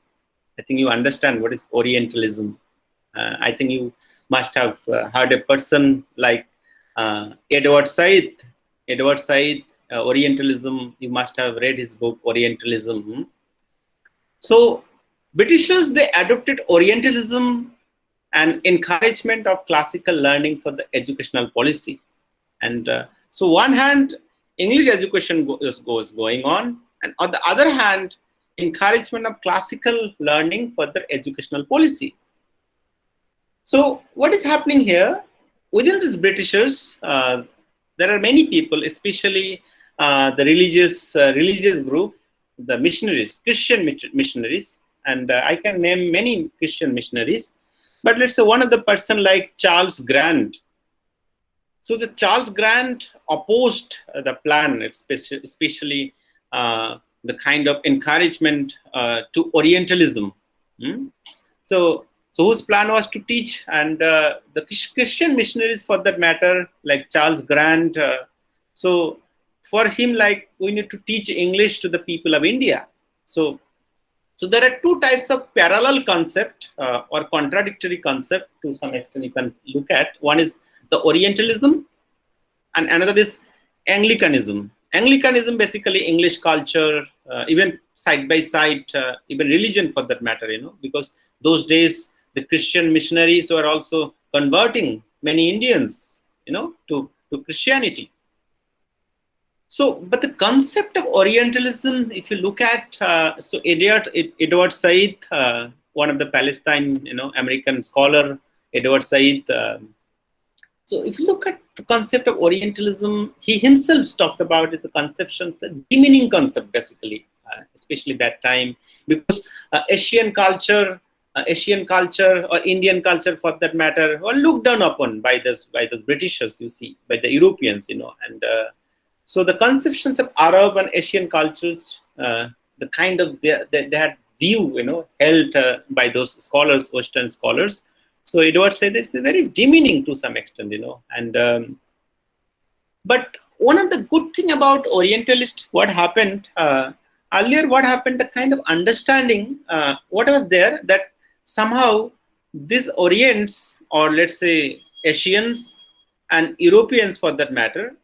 I think you understand what is Orientalism. I think you must have heard a person like Edward Said. Edward Said, Orientalism. You must have read his book Orientalism. So Britishers they adopted Orientalism and encouragement of classical learning for the educational policy. And so one hand, English education goes going on, and on the other hand, encouragement of classical learning for the educational policy. So what is happening here? Within these Britishers, there are many people, especially the religious group, the missionaries, Christian missionaries, and I can name many Christian missionaries. But let's say one of the person like Charles Grant. So the Charles Grant opposed the plan, especially the kind of encouragement to Orientalism. Hmm? So whose plan was to teach, and the Christian missionaries, for that matter, like Charles Grant. So for him, like, we need to teach English to the people of India. So there are two types of parallel concept or contradictory concept to some extent you can look at. One is the Orientalism, and another is Anglicanism. Anglicanism, basically English culture, even side by side, even religion for that matter, because those days the Christian missionaries were also converting many Indians, to Christianity. So, but the concept of Orientalism, if you look at, so Edward Said, one of the Palestine, American scholar, Edward Said. So if you look at the concept of Orientalism, he himself talks about it's a conception, it's a demeaning concept, basically, especially that time, because Asian culture or Indian culture, for that matter, were looked down upon by the Britishers, you see, by the Europeans, and so the conceptions of Arab and Asian cultures, the kind of that view, held by those scholars, Western scholars. So Edward said it's very demeaning to some extent, and but one of the good thing about Orientalist, what happened earlier, the kind of understanding what was there, that somehow these Orients, or let's say Asians and Europeans for that matter,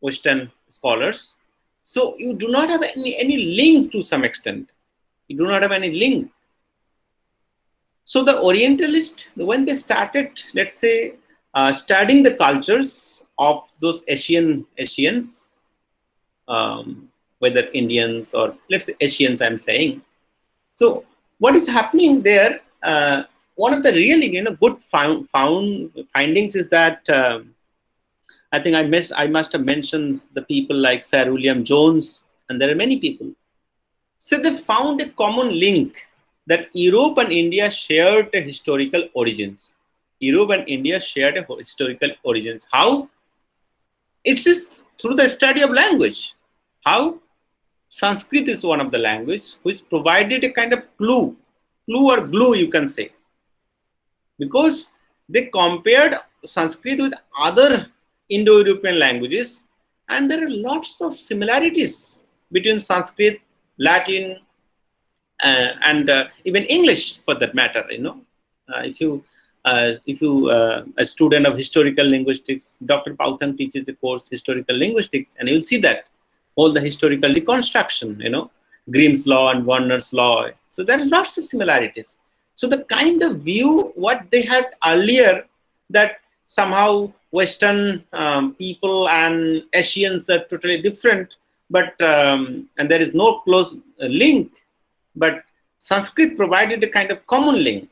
Western scholars, so you do not have any links to some extent. You do not have any link. So the Orientalists, when they started, let's say, studying the cultures of those Asians, whether Indians or let's say Asians, I'm saying. So what is happening there? One of the really good findings is that I think I must have mentioned the people like Sir William Jones, and there are many people. So they found a common link, that Europe and India shared a historical origins. Europe and India shared a historical origins. How? It's through the study of language. How? Sanskrit is one of the language which provided a kind of clue or glue, you can say, because they compared Sanskrit with other Indo-European languages, and there are lots of similarities between Sanskrit, Latin, and even English, for that matter. If you a student of historical linguistics, Dr. Pauthang teaches a course historical linguistics, and you will see that all the historical reconstruction, Grimm's law and Warner's law. So there are lots of similarities. So the kind of view what they had earlier, that somehow Western people and Asians are totally different, but and there is no close link, but Sanskrit provided a kind of common link,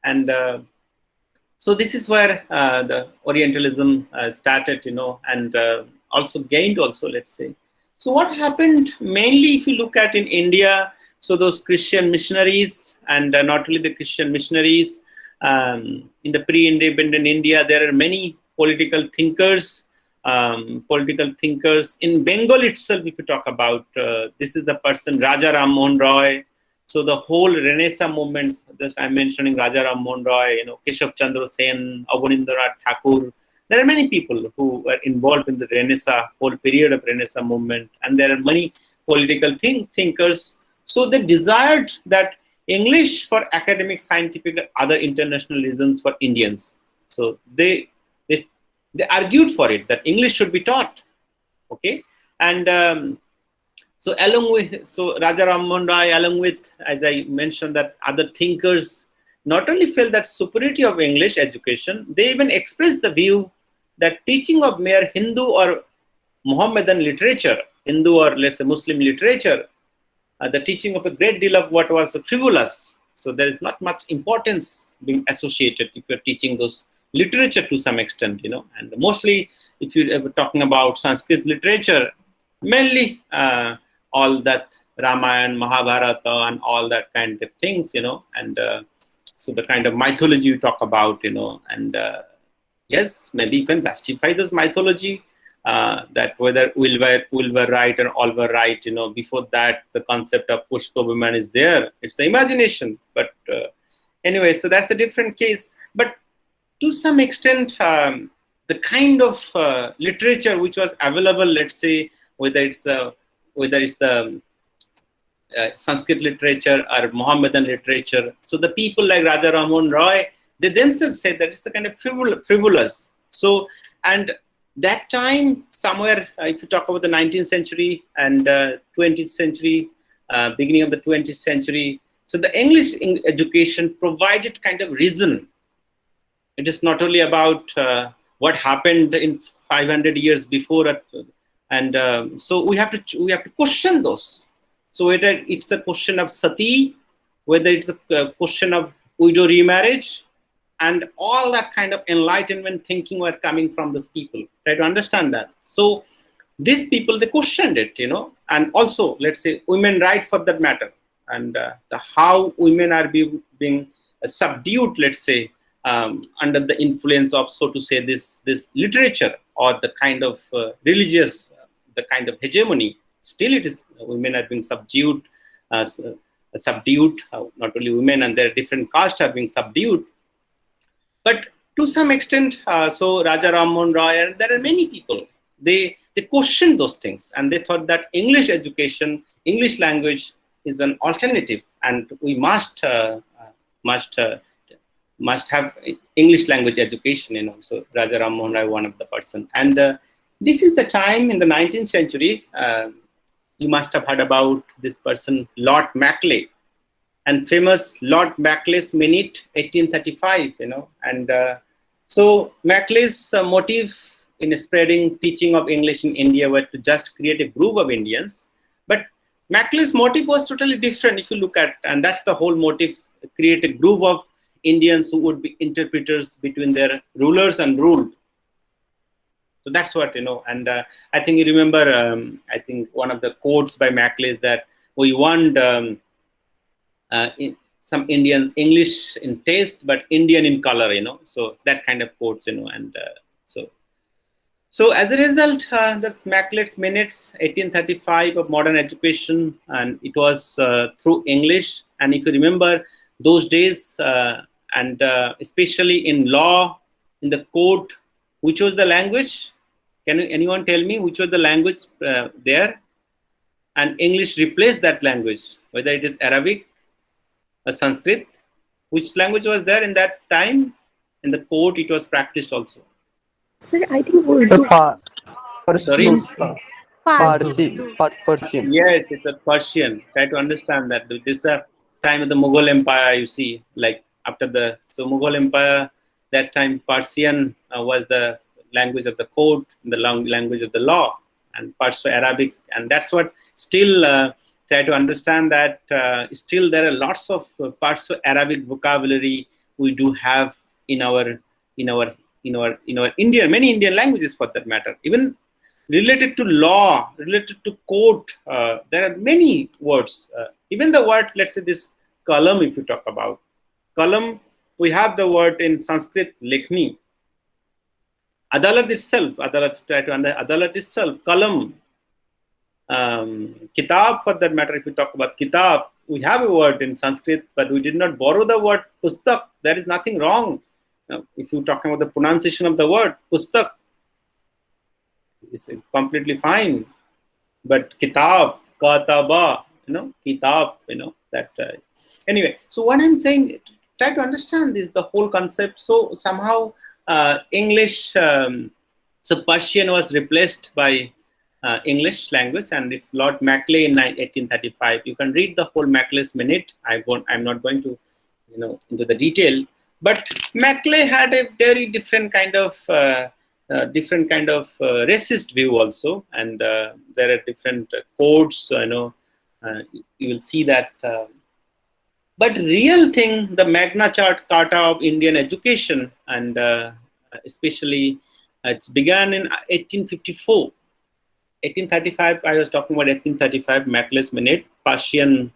and so this is where the Orientalism started, and also gained also, let's say. So what happened mainly, if you look at in India, so those Christian missionaries, and not only the Christian missionaries, in the pre-independent India, there are many political thinkers. In Bengal itself, if you talk about, this is the person Raja Ram Mohan Roy. So the whole Renaissance movements, just I'm mentioning Raja Ram Mohan Roy, Keshav Chandra Sen, Abanindranath Thakur. There are many people who were involved in the Renaissance, whole period of Renaissance movement, and there are many political thinkers. So they desired that English for academic, scientific, and other international reasons for Indians. So they argued for it, that English should be taught. Okay, and so Raja Ram Mohan Roy, along with, as I mentioned, that other thinkers not only felt that superiority of English education, they even expressed the view that teaching of mere Hindu or Mohammedan literature, Hindu or let's say Muslim literature, the teaching of a great deal of what was frivolous. So there is not much importance being associated if you're teaching those literature to some extent, and mostly if you're ever talking about Sanskrit literature, mainly all that Ramayana, Mahabharata, and all that kind of things, and so the kind of mythology you talk about, and yes, maybe you can justify this mythology, that whether will were right and all were right, before that the concept of Pushpa woman is there. It's the imagination, but anyway, so that's a different case. But to some extent, the kind of literature which was available, let's say, whether it's the Sanskrit literature or Mohammedan literature. So the people like Raja Rammohn Roy, they themselves say that it's a kind of frivolous. So, and that time, somewhere, if you talk about the 19th century and 20th century, beginning of the 20th century, so the English education provided kind of reason. It is not only about what happened in 500 years before, and so we have to question those. So whether it's a question of sati, whether it's a question of widow remarriage, and all that kind of enlightenment thinking were coming from these people. Try to understand that. So these people, they questioned it, and also, let's say, women right for that matter, and the how women are being subdued, let's say, under the influence of, so to say, this literature or the kind of religious, the kind of hegemony. Still, it is women are being subdued, not only women, and their different castes are being subdued. But to some extent, so Raja Rammohn Roy, and there are many people, they questioned those things, and they thought that English education, English language is an alternative, and we must have English language education. So Raja Rammohn Roy, one of the person, and this is the time in the 19th century. You must have heard about this person, Lord Macaulay, and famous Lord Macaulay's Minute, 1835. And so Macaulay's motive in spreading teaching of English in India were to just create a group of Indians, but Macaulay's motive was totally different. If you look at, and that's the whole motive: create a group of Indians who would be interpreters between their rulers and ruled. So that's what, and I think you remember, I think one of the quotes by Macaulay is that we want some Indians English in taste, but Indian in color, so that kind of quotes, and so as a result, that's Macaulay's Minutes, 1835 of modern education, and it was through English. And if you remember those days, and especially in law, in the court, which was the language? Can anyone tell me which was the language there? And English replaced that language, whether it is Arabic or Sanskrit. Which language was there in that time? In the court, it was practiced also. Sir, I think So, Urdu. Sorry? Parsi, Persian. Yes, it's a Persian. Try to understand that. This is the time of the Mughal Empire, you see, like after so Mughal Empire, that time Persian was the language of the court, the language of the law, and Perso-Arabic. And that's what still try to understand that still there are lots of Perso-Arabic vocabulary we do have in our Indian, many Indian languages for that matter. Even related to law, related to court, there are many words. Even the word, let's say this kalam, if you talk about kalam, we have the word in Sanskrit, lekhni. Adalat itself, adalat itself, kalam, kitab for that matter. If you talk about kitab, we have a word in Sanskrit, but we did not borrow the word pustak. There is nothing wrong. If you're talking about the pronunciation of the word pustak, it's completely fine. But kitab, kataba, kitab, that. Anyway, so what I'm saying, try to understand this, the whole concept. So somehow English, so Persian was replaced by English language, and it's Lord Macaulay in 1835. You can read the whole Macaulay's Minute. I'm not going to, into the detail. But Macaulay had a very different kind of racist view also, and there are different codes. You will see that. But real thing, the Magna Carta of Indian education, and especially it's began in 1854. 1835, I was talking about 1835, Mackley's Minute, Persian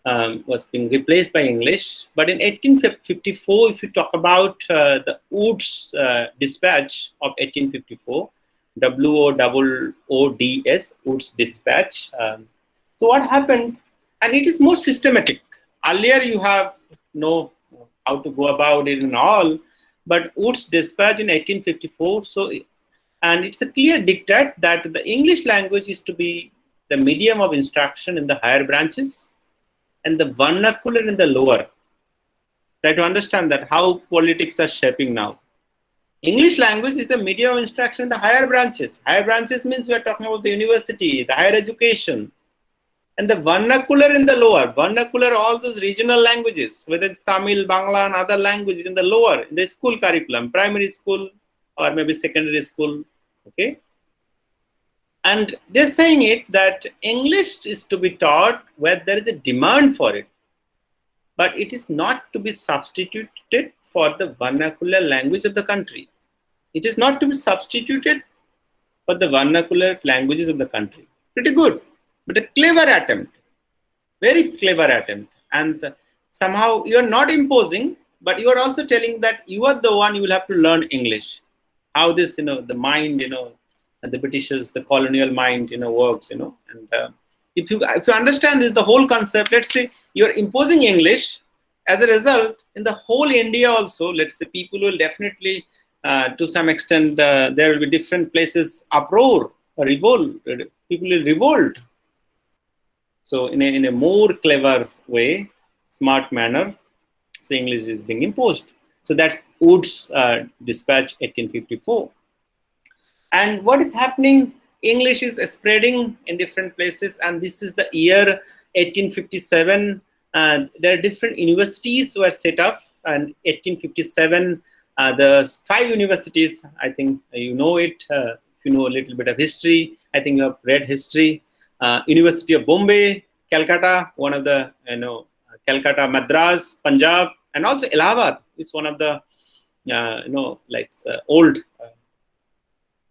was being replaced by English. But in 1854, if you talk about the Woods Dispatch of 1854, WOODS, Woods Dispatch. So what happened? And it is more systematic. Earlier, you have know how to go about it and all, but Woods Dispatch in 1854. So, and it's a clear dictate that the English language is to be the medium of instruction in the higher branches and the vernacular in the lower. Try to understand that how politics are shaping now. English language is the medium of instruction in the higher branches. Higher branches means we are talking about the university, the higher education, and the vernacular in the lower. Vernacular, all those regional languages, whether it's Tamil, Bangla, and other languages in the lower, in the school curriculum, primary school or maybe secondary school. Okay. And they're saying it that English is to be taught where there is a demand for it, but it is not to be substituted for the vernacular language of the country. It is not to be substituted for the vernacular languages of the country. Pretty good, but a clever attempt, very clever attempt. And somehow you are not imposing, but you are also telling that you are the one, you will have to learn English. How this, the mind, the Britishers, the colonial mind, works, and if you understand this, the whole concept, let's say you're imposing English, as a result, in the whole India also, let's say people will definitely, to some extent, there will be different places, uproar, revolt, people will revolt. So in a more clever way, smart manner, so English is being imposed. So that's Woods Dispatch 1854. And what is happening? English is spreading in different places, and this is the year 1857. And there are different universities were set up, and 1857, the 5 universities. I think you know it. If you know a little bit of history, I think you have read history. University of Bombay, Calcutta, one of the Calcutta, Madras, Punjab, and also Allahabad is one of the old.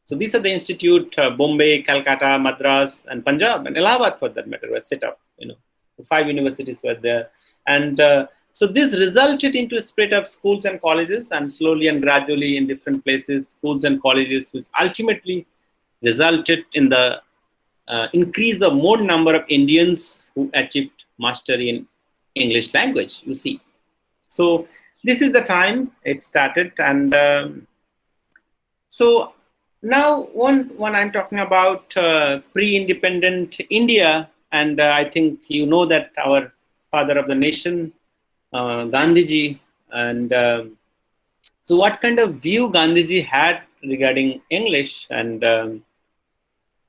So these are the institute, Bombay, Calcutta, Madras, and Punjab, and Allahabad for that matter, were set up. The 5 universities were there. And so this resulted into a spread of schools and colleges, and slowly and gradually in different places, schools and colleges, which ultimately resulted in the increase of more number of Indians who achieved mastery in English language, you see. So this is the time it started. And so now, when I'm talking about pre-independent India, and I think you know that our father of the nation, Gandhiji, and so what kind of view Gandhiji had regarding English, and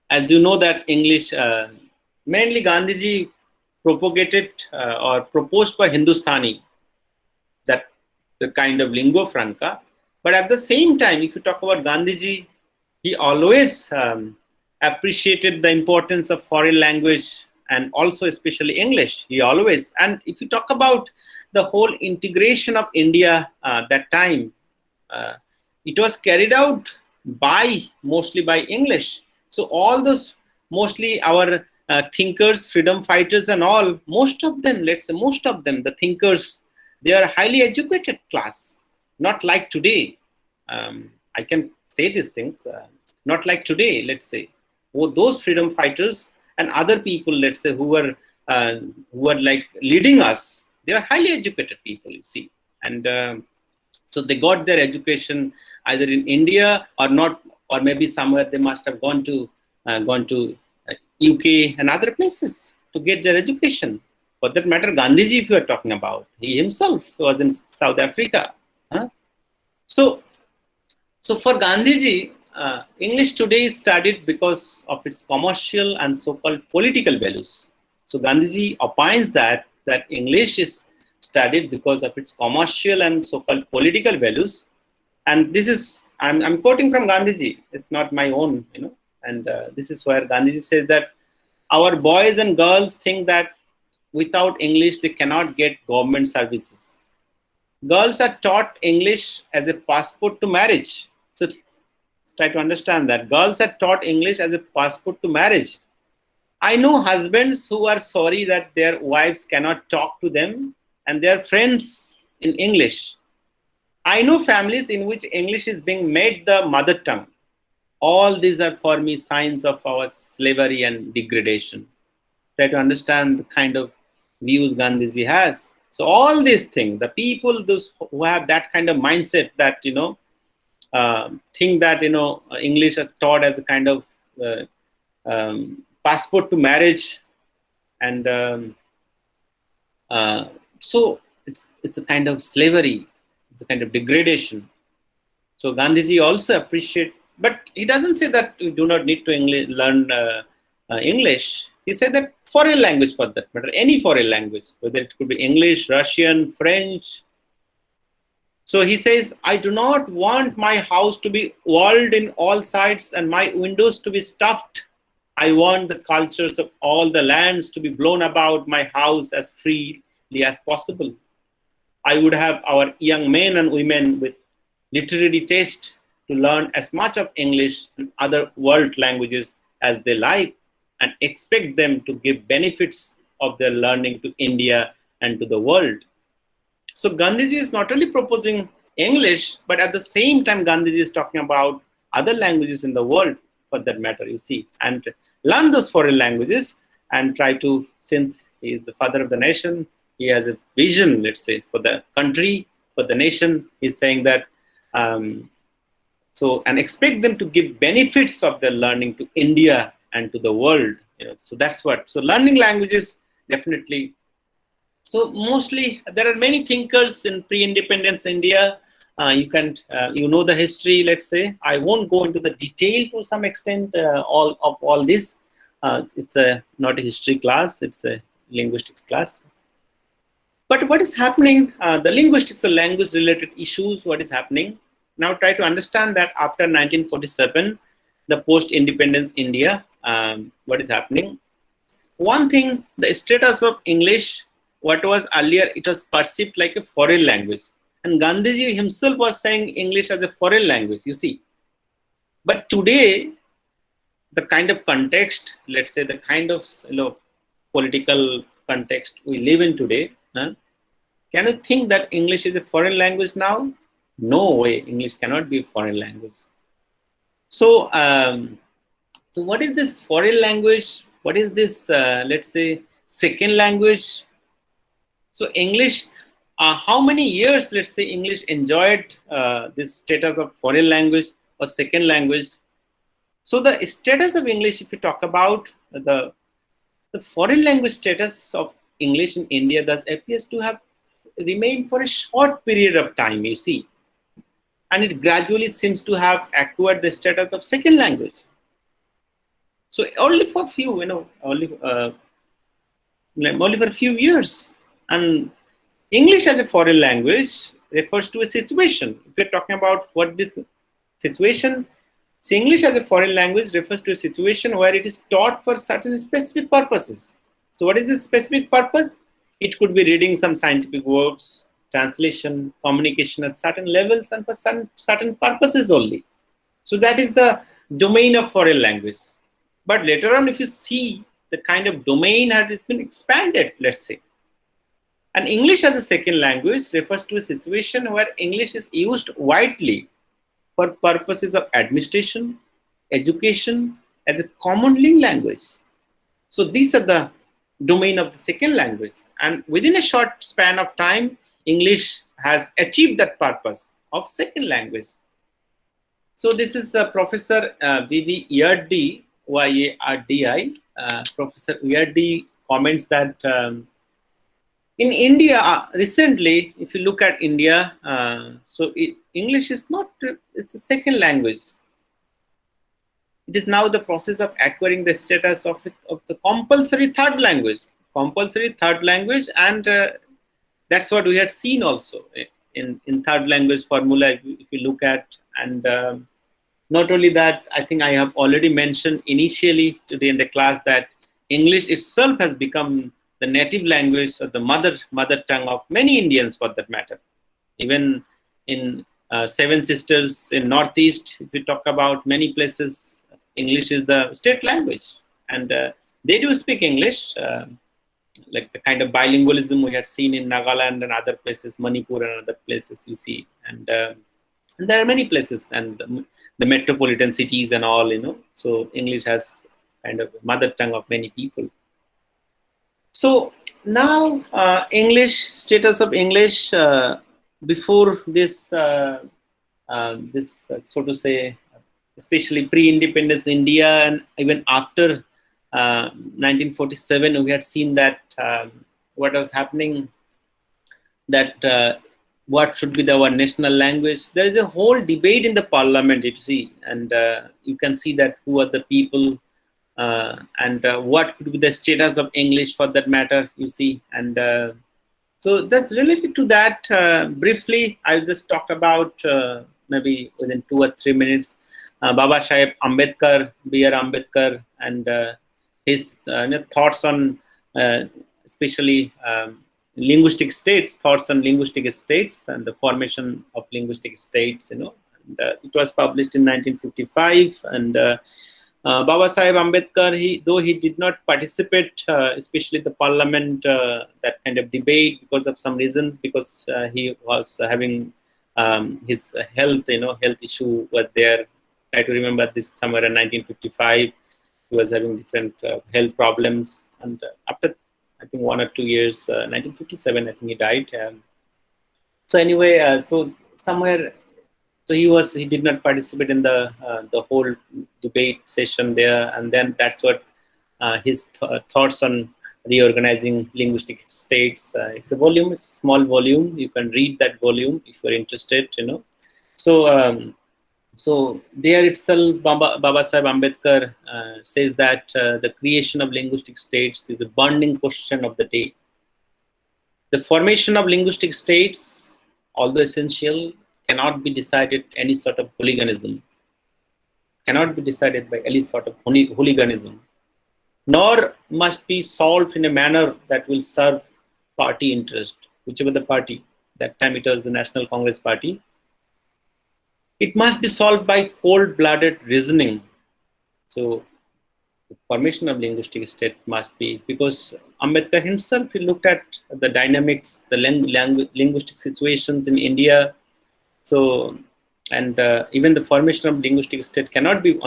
as you know that English, mainly Gandhiji propagated or proposed for Hindustani, that the kind of lingua franca. But at the same time, if you talk about Gandhiji, he always appreciated the importance of foreign language, and also especially English. He always, and if you talk about the whole integration of India that time, it was carried out mostly by English. So all those, mostly our thinkers, freedom fighters and all, most of them, the thinkers, they are highly educated class, not like today. I can say these things, not like today, let's say. Those freedom fighters and other people, let's say, who were like leading us, they are highly educated people, you see. And so they got their education either in India or not, or maybe somewhere they must have gone to UK and other places to get their education. For that matter, Gandhiji, if you are talking about, he himself was in South Africa. So for Gandhiji, English today is studied because of its commercial and so-called political values. So Gandhiji opines that English is studied because of its commercial and so-called political values. And this is, I'm quoting from Gandhiji, it's not my own, and this is where Gandhiji says that our boys and girls think that without English, they cannot get government services. Girls are taught English as a passport to marriage. So Try to understand that. Girls are taught English as a passport to marriage. I know husbands who are sorry that their wives cannot talk to them and their friends in English. I know families in which English is being made the mother tongue. All these are for me signs of our slavery and degradation. Try to understand the kind of views Gandhiji has. So all these things, the people those who have that kind of mindset that think that English is taught as a kind of passport to marriage, and so it's a kind of slavery, it's a kind of degradation. So Gandhiji also appreciate, but he doesn't say that we do not need to learn English. He said that foreign language, for that matter, any foreign language, whether it could be English, Russian, French. So he says, I do not want my house to be walled in all sides and my windows to be stuffed. I want the cultures of all the lands to be blown about my house as freely as possible. I would have our young men and women with literary taste to learn as much of English and other world languages as they like, and expect them to give benefits of their learning to India and to the world. So Gandhiji is not only proposing English, but at the same time Gandhiji is talking about other languages in the world, for that matter, you see, and learn those foreign languages and try to, since he is the father of the nation, he has a vision, let's say, for the country, for the nation. He's saying that, and expect them to give benefits of their learning to India and to the world. So that's what. So learning languages, definitely. So mostly there are many thinkers in pre-independence India. You can, the history, let's say. I won't go into the detail to some extent all this. It's not a history class, it's a linguistics class. But what is happening, the linguistics or language related issues, what is happening? Now try to understand that after 1947, the post-independence India, what is happening? One thing, the status of English, what was earlier, it was perceived like a foreign language. And Gandhiji himself was saying English as a foreign language, you see. But today, the kind of context, let's say the kind of political context we live in today, can you think that English is a foreign language now? No way, English cannot be a foreign language. So, so what is this foreign language? What is this, let's say, second language? So English, how many years, let's say, English enjoyed this status of foreign language or second language? So the status of English, if you talk about the foreign language status of English in India, thus appears to have remained for a short period of time, you see. And it gradually seems to have acquired the status of second language. So only for a few, only for a few years. And English as a foreign language refers to a situation. If we're talking about what this situation, so English as a foreign language refers to a situation where it is taught for certain specific purposes. So what is this specific purpose? It could be reading some scientific works, translation, communication at certain levels and for certain purposes only. So that is the domain of foreign language. But later on, if you see, the kind of domain has been expanded, let's say. And English as a second language refers to a situation where English is used widely for purposes of administration, education, as a commonly language. So these are the domain of the second language. And within a short span of time, English has achieved that purpose of second language. So this is Professor V.V. Yardi, Y-A-R-D-I. Professor Yardi comments that in India, recently, if you look at India, English is not, it's the second language. It is now the process of acquiring the status of the compulsory third language. Compulsory third language, and that's what we had seen also in third language formula, if you look at. And not only that, I think I have already mentioned initially today in the class that English itself has become the native language or the mother tongue of many Indians, for that matter. Even in Seven Sisters in Northeast, if we talk about many places, English is the state language. And they do speak English, like the kind of bilingualism we had seen in Nagaland and other places, Manipur and other places you see. And there are many places, and the metropolitan cities and all, so English has kind of mother tongue of many people. So now English, status of English before this, so to say, especially pre-independence India, and even after 1947, we had seen that what was happening, that what should be our national language. There is a whole debate in the parliament, you see, and you can see that who are the people and what could be the status of English for that matter, you see. And so that's related to that. Briefly, I just talked about maybe within 2 or 3 minutes, Baba Saheb Ambedkar, B.R. Ambedkar, and his thoughts on especially linguistic states, thoughts on linguistic states and the formation of linguistic states, And, it was published in 1955, and Baba Saheb Ambedkar, though he did not participate, especially the parliament, that kind of debate because of some reasons, because he was having his health, health issue was there. Try to remember this, somewhere in 1955, he was having different health problems, and after I think 1 or 2 years, 1957, I think he died. So anyway, so somewhere. So he did not participate in the whole debate session there, and then that's what his thoughts on reorganizing linguistic states. It's a volume, it's a small volume. You can read that volume if you're interested, So so there itself, Baba Saheb Ambedkar says that the creation of linguistic states is a burning question of the day. The formation of linguistic states, although essential, cannot be decided any sort of hooliganism, cannot be decided by any sort of hooliganism, nor must be solved in a manner that will serve party interest, whichever the party. That time it was the National Congress Party. It must be solved by cold-blooded reasoning. So the formation of linguistic state must be, because Ambedkar himself, he looked at the dynamics, the linguistic situations in India. So, and even the formation of linguistic state cannot be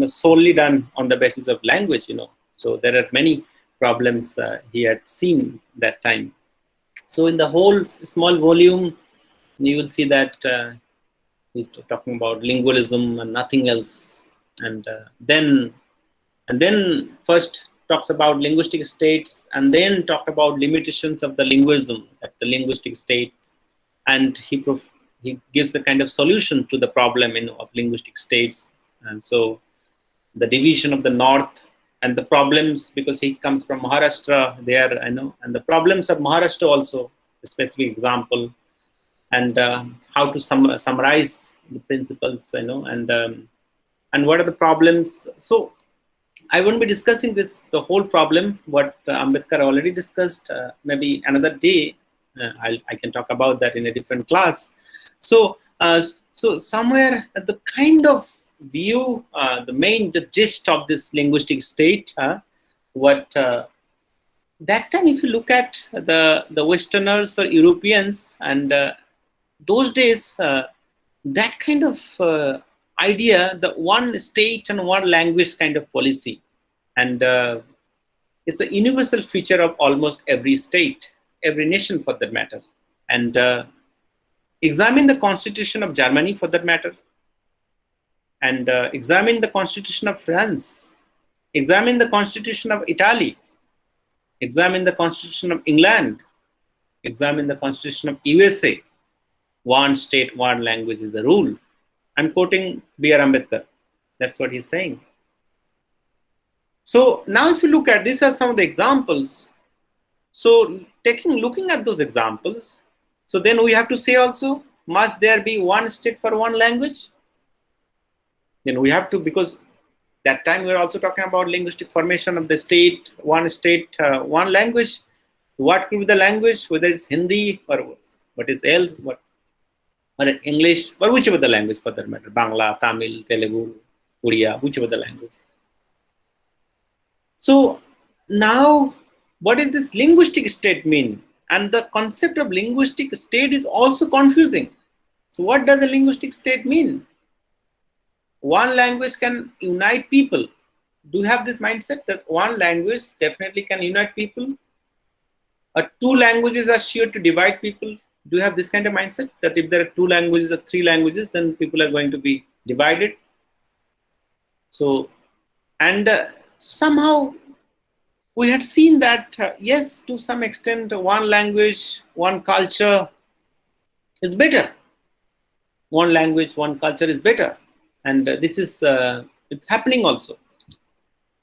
solely done on the basis of language, So there are many problems he had seen that time. So in the whole small volume, you will see that he's talking about lingualism and nothing else. And then first talks about linguistic states, and then talk about limitations of the linguism at the linguistic state, and he gives a kind of solution to the problem of linguistic states. And so the division of the North and the problems, because he comes from Maharashtra there, and the problems of Maharashtra also, a specific example, and how to summarize the principles, and what are the problems. So I won't be discussing the whole problem, what Ambedkar already discussed. Maybe another day, I can talk about that in a different class. So, so somewhere the kind of view, the gist of this linguistic state, what that time, if you look at the Westerners or Europeans, and those days, that kind of idea, the one state and one language kind of policy, and it's a universal feature of almost every state, every nation for that matter. And examine the constitution of Germany for that matter, and examine the constitution of France, examine the constitution of Italy, examine the constitution of England, examine the constitution of USA. One state, one language is the rule. I'm quoting B.R. Ambedkar. That's what he's saying. So now if you look at, these are some of the examples. So looking at those examples, so then we have to say also, must there be one state for one language? Then we have to, because that time we are also talking about linguistic formation of the state, one language. What could be the language, whether it's Hindi or what is else, what? or English, or whichever the language for that matter, Bangla, Tamil, Telugu, Odia, whichever the language. So now, what does this linguistic state mean? And the concept of linguistic state is also confusing. So what does a linguistic state mean? One language can unite people. Do you have this mindset that one language definitely can unite people? Or two languages are sure to divide people? Do you have this kind of mindset that if there are two languages or three languages, then people are going to be divided? So, and somehow we had seen that, yes, to some extent, one language, one culture is better. One language, one culture is better. And this is, it's happening also.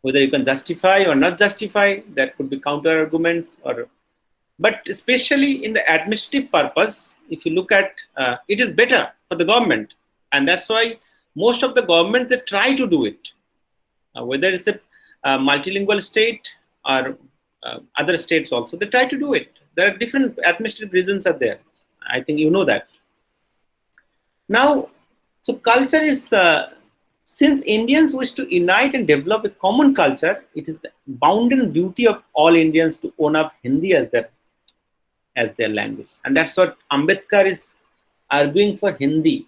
Whether you can justify or not justify, there could be counter arguments, or, but especially in the administrative purpose, if you look at, it is better for the government. And that's why most of the governments, they try to do it. Whether it's a multilingual state or other states also, they try to do it. There are different administrative reasons are there. I think you know that. Now, so culture is, since Indians wish to unite and develop a common culture, it is the bounden duty of all Indians to own up Hindi as their language. And that's what Ambedkar is arguing for, Hindi.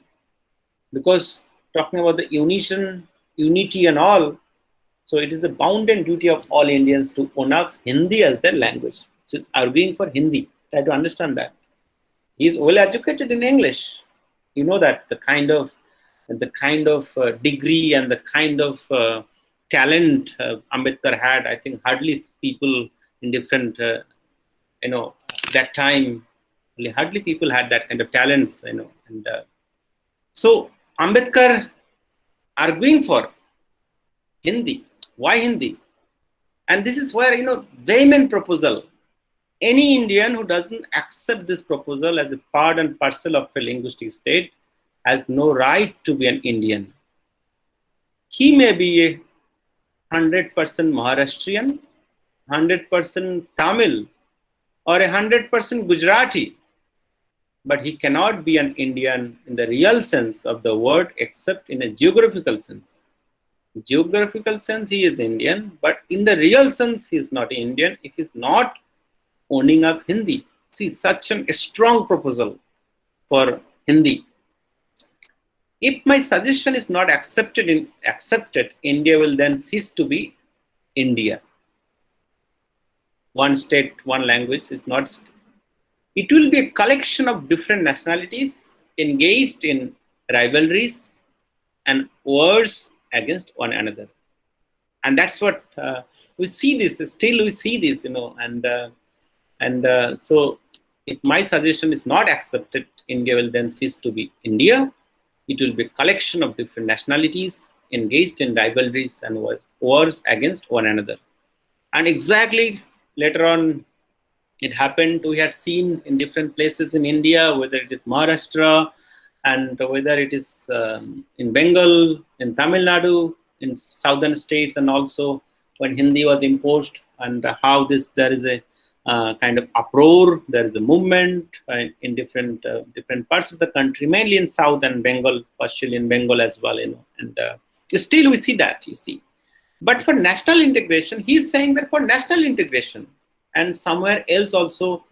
Because talking about the unity and all, so it is the bounden duty of all Indians to own up Hindi as their language. So it's arguing for Hindi. Try to understand that. He is well educated in English. You know that the kind of degree and the kind of talent Ambedkar had, I think hardly people in different, that time, hardly people had that kind of talents, And so Ambedkar arguing for Hindi. Why Hindi? And this is where, vehement proposal. Any Indian who doesn't accept this proposal as a part and parcel of a linguistic state has no right to be an Indian. He may be a 100% Maharashtrian, 100% Tamil, or 100% Gujarati, but he cannot be an Indian in the real sense of the word, except in a geographical sense. Geographical sense, he is Indian, but in the real sense, he is not Indian if he is not owning up Hindi. See, such a strong proposal for Hindi. If my suggestion is not accepted, India will then cease to be India. One state, one language is not. It will be a collection of different nationalities engaged in rivalries and wars against one another. And that's what we see this. Still, we see this, so if my suggestion is not accepted, India will then cease to be India. It will be a collection of different nationalities engaged in rivalries and wars against one another. And exactly later on, it happened. We had seen in different places in India, whether it is Maharashtra and whether it is in Bengal, in Tamil Nadu, in southern states, and also when Hindi was imposed, and how there is a kind of uproar, there is a movement in different parts of the country, mainly in South and Bengal, partially in Bengal as well, and still we see that, you see. But for national integration, he's saying that for national integration, and somewhere else also,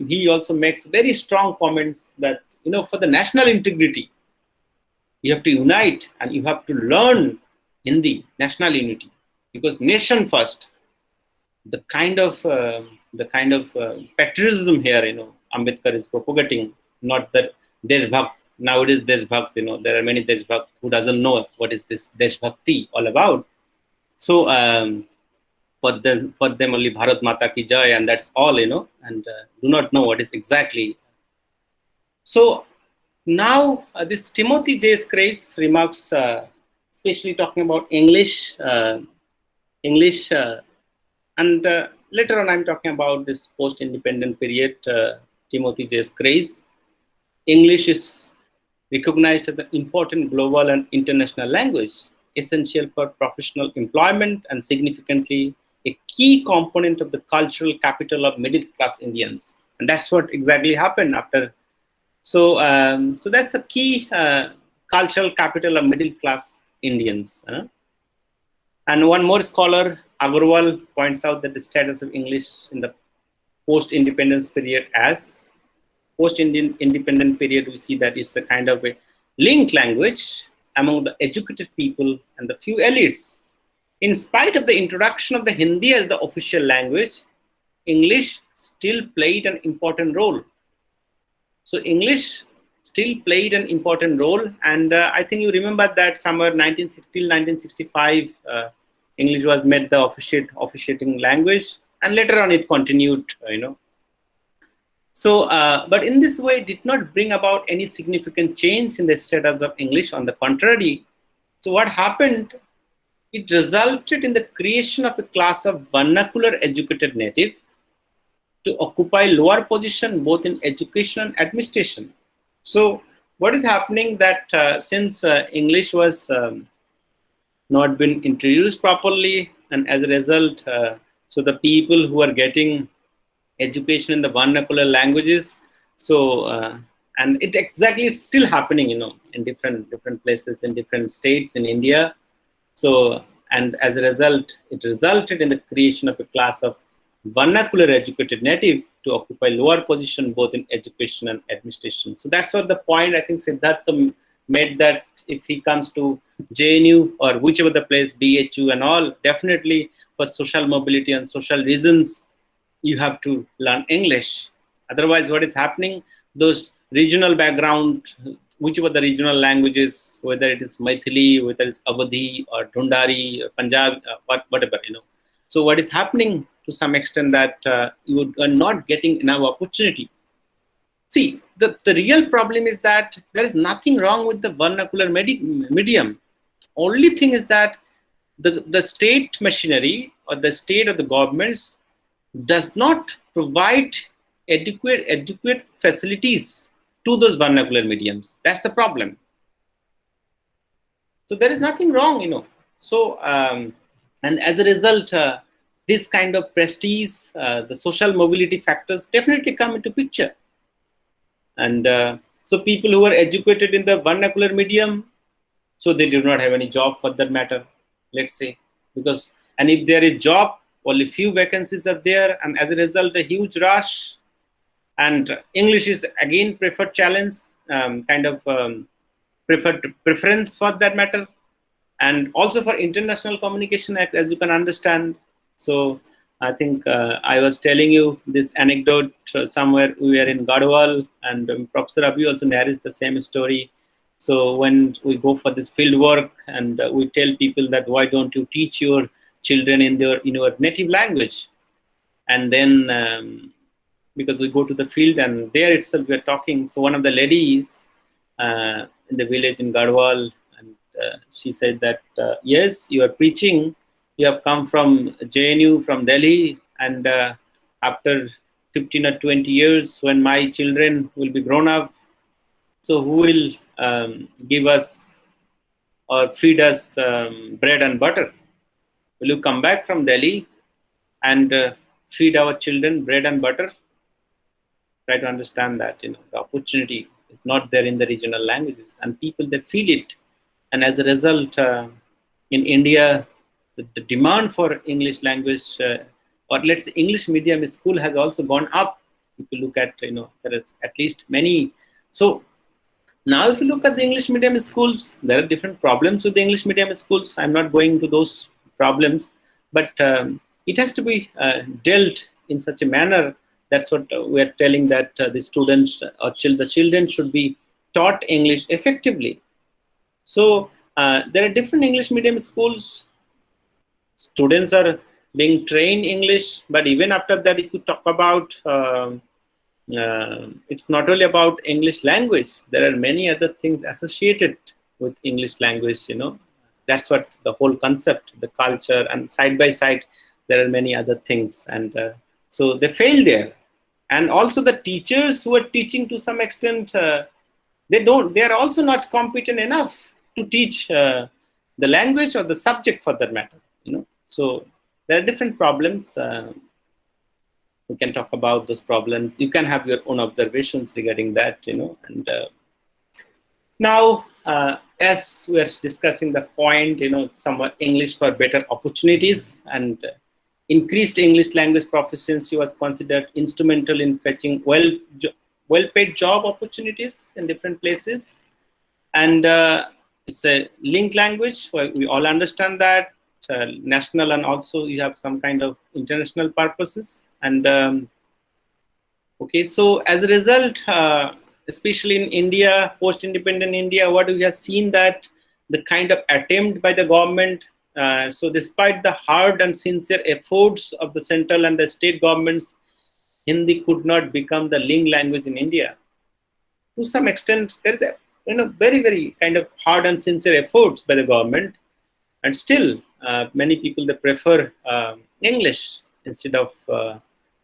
he also makes very strong comments that, for the national integrity, you have to unite and you have to learn Hindi, national unity, because nation first. The kind of patriotism here, Ambedkar is propagating, not that Deshbhakt. Nowadays, Deshbhakt, there are many Deshbhakt who doesn't know what is this Deshbhakti all about. So for them only Bharat Mata ki Jai, and that's all, and do not know what is exactly. So now this Timothy J. Scray's remarks, especially talking about English, and later on I'm talking about this post-independent period, Timothy J. Scray's. English is recognized as an important global and international language, essential for professional employment and significantly a key component of the cultural capital of middle-class Indians. And that's what exactly happened after So that's the key cultural capital of middle class Indians. And one more scholar, Agarwal, points out that the status of English in the post-independence period as post-Indian independent period, we see that it's a kind of a linked language among the educated people and the few elites. In spite of the introduction of the Hindi as the official language, English still played an important role. So English still played an important role, and I think you remember that somewhere 1960, 1965, English was made the officiating language, and later on it continued, So, but in this way, it did not bring about any significant change in the status of English. On the contrary, so what happened? It resulted in the creation of a class of vernacular educated native to occupy lower position both in education and administration. So, what is happening that since English was not been introduced properly, and as a result, so the people who are getting education in the vernacular languages, so and it's still happening, in different places, in different states in India. So, and as a result, it resulted in the creation of a class of vernacular educated native to occupy lower position both in education and administration. So that's what the point I think Siddhartha made, that if he comes to JNU or whichever the place, BHU and all, definitely for social mobility and social reasons, you have to learn English. Otherwise, what is happening? Those regional background, whichever the regional languages, whether it is Maithili, whether it's Awadhi or Dhundari or Punjab, whatever, So what is happening to some extent that you are not getting enough opportunity. See, the real problem is that there is nothing wrong with the vernacular medium. Only thing is that the state machinery or the state or the governments does not provide adequate facilities to those vernacular mediums. That's the problem. So there is nothing wrong, So, and as a result, this kind of prestige, the social mobility factors definitely come into picture. And so people who are educated in the vernacular medium, so they do not have any job for that matter, let's say, and if there is job, only few vacancies are there, and as a result, a huge rush. And English is again preferred challenge, preference for that matter, and also for international communication, as you can understand. So I think I was telling you this anecdote somewhere. We were in Garhwal, and Professor Abhi also narrates the same story. So when we go for this field work, and we tell people that why don't you teach your children in your native language, and then because we go to the field and there itself we are talking. So one of the ladies in the village in Garhwal, and she said that yes, you are preaching. You have come from JNU, from Delhi, and after 15 or 20 years, when my children will be grown up, so who will give us or feed us bread and butter? Will you come back from Delhi and feed our children bread and butter? Try to understand that the opportunity is not there in the regional languages, and people, they feel it, and as a result, in India, the demand for English language, or let's say English medium school, has also gone up. If you look at, there is at least many. So now, if you look at the English medium schools, there are different problems with the English medium schools. I'm not going to those problems, but it has to be dealt in such a manner. That's what we are telling, that the students or the children should be taught English effectively. So there are different English medium schools. Students are being trained English, but even after that, if you talk about it's not only about English language. There are many other things associated with English language. That's what the whole concept, the culture, and side by side, there are many other things, and so they fail there. And also the teachers who are teaching, to some extent, they are also not competent enough to teach the language or the subject for that matter. So there are different problems we can talk about those problems. You can have your own observations regarding that, and now, as we are discussing the point, some English for better opportunities, and increased English language proficiency was considered instrumental in fetching well-paid job opportunities in different places. And it's a linked language. We all understand that, national, and also you have some kind of international purposes. And okay, so as a result, especially in India, post-independent India, what we have seen that the kind of attempt by the government, so despite the hard and sincere efforts of the central and the state governments, Hindi could not become the linked language in India. To some extent, there is a very, very kind of hard and sincere efforts by the government, and still many people, they prefer English instead of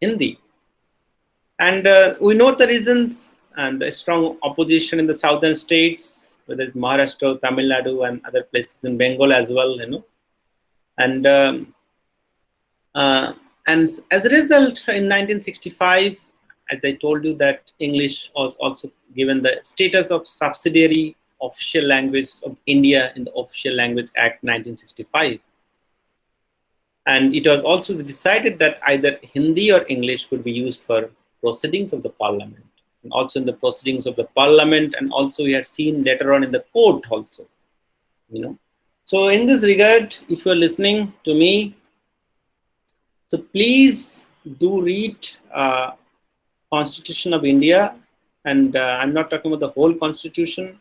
Hindi. And we know the reasons, and the strong opposition in the southern states, whether it's Maharashtra, Tamil Nadu, and other places in Bengal as well, And and as a result, in 1965, as I told you, that English was also given the status of subsidiary official language of India in the Official Language Act 1965. And it was also decided that either Hindi or English could be used for proceedings of the parliament, and also in the proceedings of the parliament, and also we had seen later on in the court also, So in this regard, if you are listening to me, so please do read Constitution of India, and I'm not talking about the whole Constitution,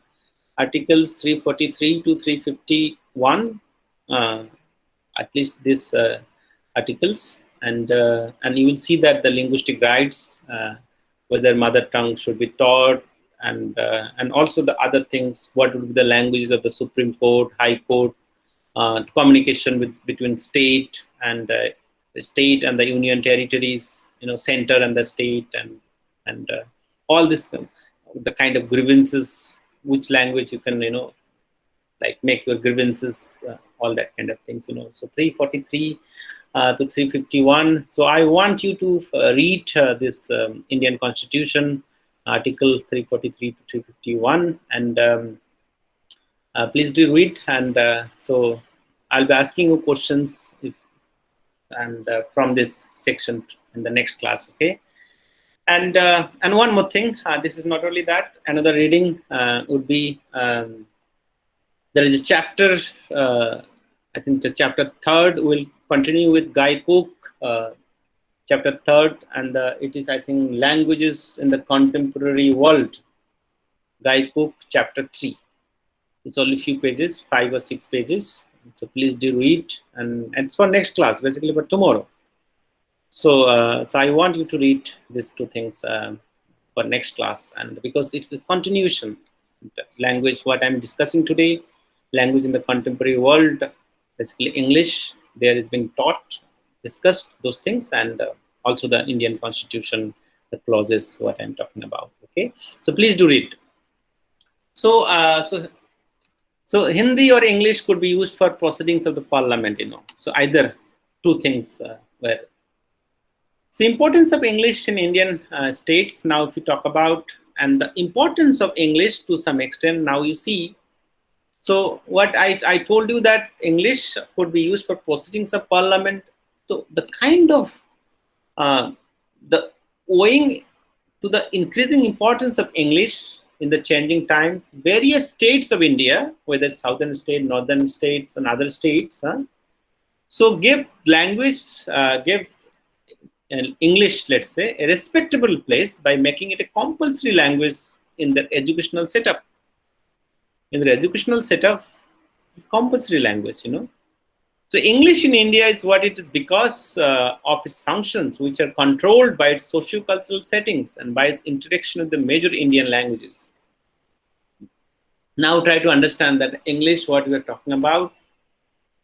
Articles 343 to 351, at least these articles, and you will see that the linguistic rights, whether mother tongue should be taught, and also the other things, what would be the languages of the Supreme Court, High Court, communication between state and the union territories, center and the state, and all this, the kind of grievances, which language you can, like make your grievances, all that kind of things, So 343 to 351. So I want you to read this Indian Constitution, Article 343 to 351, and please do read. And so I'll be asking you questions from this section in the next class, okay? And one more thing, this is not only that. Another reading would be, there is a chapter, I think the chapter 3rd will continue with Guy Cook, chapter 3rd, and it is, I think, Languages in the Contemporary World, Guy Cook, chapter 3. It's only a few pages, 5 or 6 pages. So please do read, and it's for next class, basically for tomorrow. So, so I want you to read these two things for next class, and because it's a continuation. Language, what I'm discussing today, language in the contemporary world, basically English, there has been taught, discussed those things, and also the Indian Constitution, the clauses, what I'm talking about. Okay, so please do read. So, so Hindi or English could be used for proceedings of the parliament, So either two things were. So importance of English in Indian states, now if you talk about, and the importance of English to some extent, now you see. So what I told you, that English could be used for proceedings of parliament. So the kind of, the owing to the increasing importance of English in the changing times, various states of India, whether southern state, northern states, and other states, so give language, give English, let's say, a respectable place by making it a compulsory language in the educational setup. In the educational setup, compulsory language, So English in India is what it is because of its functions, which are controlled by its socio-cultural settings and by its interaction with the major Indian languages. Now try to understand that English, what we are talking about.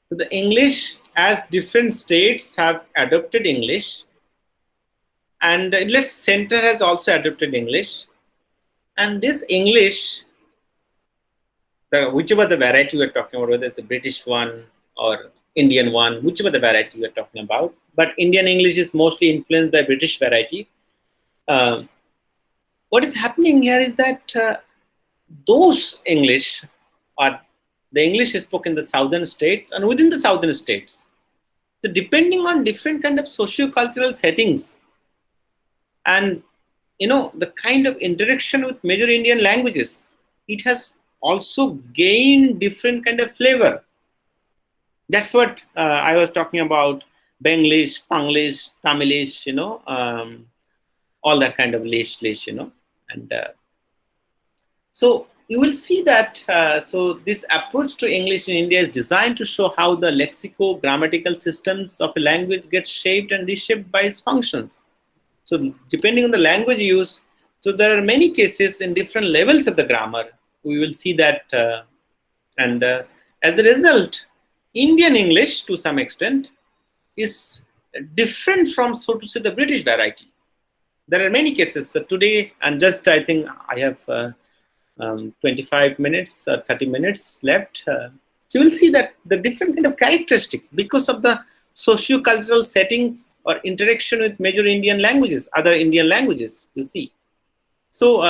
So the English, as different states have adopted English, and let's center has also adopted English, and this English, whichever the variety we're talking about, whether it's the British one or Indian one, whichever the variety we are talking about. But Indian English is mostly influenced by British variety. Uh, what is happening here is that those English are the English is spoken in the southern states and within the southern states. So depending on different kind of socio-cultural settings and the kind of interaction with major Indian languages, it has also gained different kind of flavor. That's what I was talking about: Benglish, Panglish, Tamilish, all that kind of lish, and so you will see that. So this approach to English in India is designed to show how the lexico-grammatical systems of a language get shaped and reshaped by its functions. So depending on the language used, so there are many cases in different levels of the grammar. We will see that, and as a result, Indian English to some extent is different from, so to say, the British variety. There are many cases. So today, and just I think I have 25 minutes, 30 minutes left. So you will see that the different kind of characteristics because of the socio-cultural settings or interaction with major Indian languages, other Indian languages, you see. So,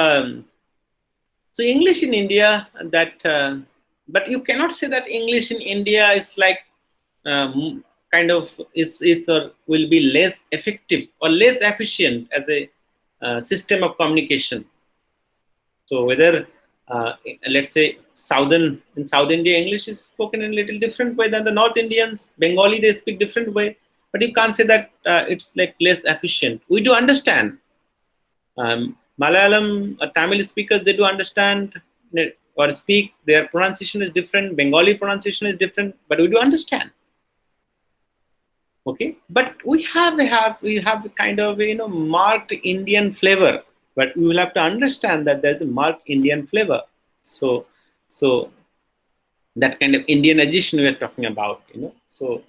so English in India, but you cannot say that English in India is like kind of is or will be less effective or less efficient as a system of communication. So whether let's say in South India, English is spoken in a little different way than the North Indians. Bengali, they speak different way, but you can't say that it's like less efficient. We do understand. Malayalam or Tamil speakers, they do understand or speak. Their pronunciation is different. Bengali pronunciation is different, but we do understand. Okay, but we have a kind of marked Indian flavor. But we will have to understand that there's a marked Indian flavor. So that kind of Indianization we are talking about, So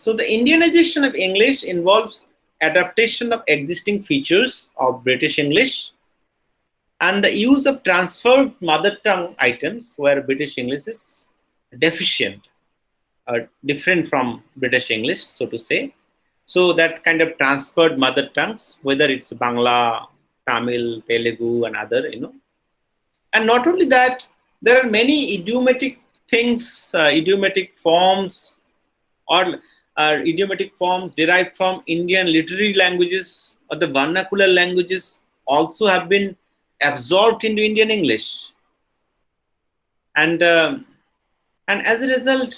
so the Indianization of English involves adaptation of existing features of British English and the use of transferred mother tongue items where British English is deficient or different from British English, so to say. So that kind of transferred mother tongues, whether it's Bangla, Tamil, Telugu, and other, And not only that, there are many idiomatic things, idiomatic forms, or idiomatic forms derived from Indian literary languages or the vernacular languages also have been absorbed into Indian English. And as a result,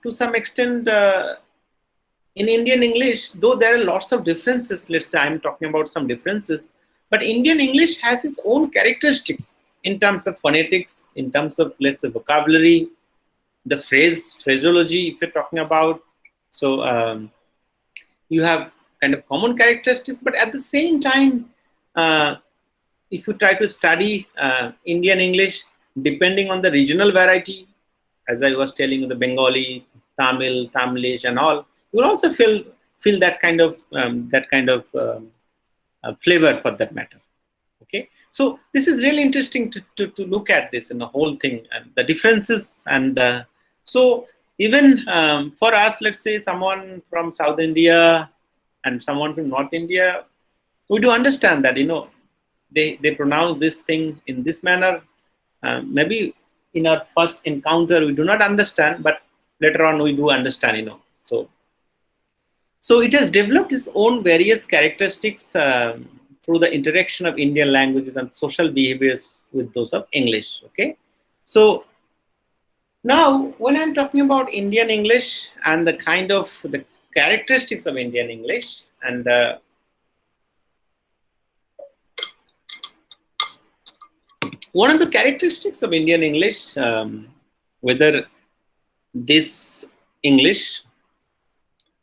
to some extent, in Indian English, though there are lots of differences, let's say I'm talking about some differences, but Indian English has its own characteristics in terms of phonetics, in terms of, let's say, vocabulary, the phraseology, if you're talking about. So you have kind of common characteristics, but at the same time, if you try to study Indian English, depending on the regional variety, as I was telling you, the Bengali, Tamil, Tamilish, and all, you will also feel that kind of flavor for that matter. Okay, so this is really interesting to look at this in the whole thing and the differences. And so even for us, let's say someone from South India and someone from North India, we do understand that they pronounce this thing in this manner. Maybe in our first encounter we do not understand, but later on we do understand. So it has developed its own various characteristics through the interaction of Indian languages and social behaviors with those of English. Okay, so now when I'm talking about Indian English and the kind of the characteristics of Indian English, and one of the characteristics of Indian English, whether this English,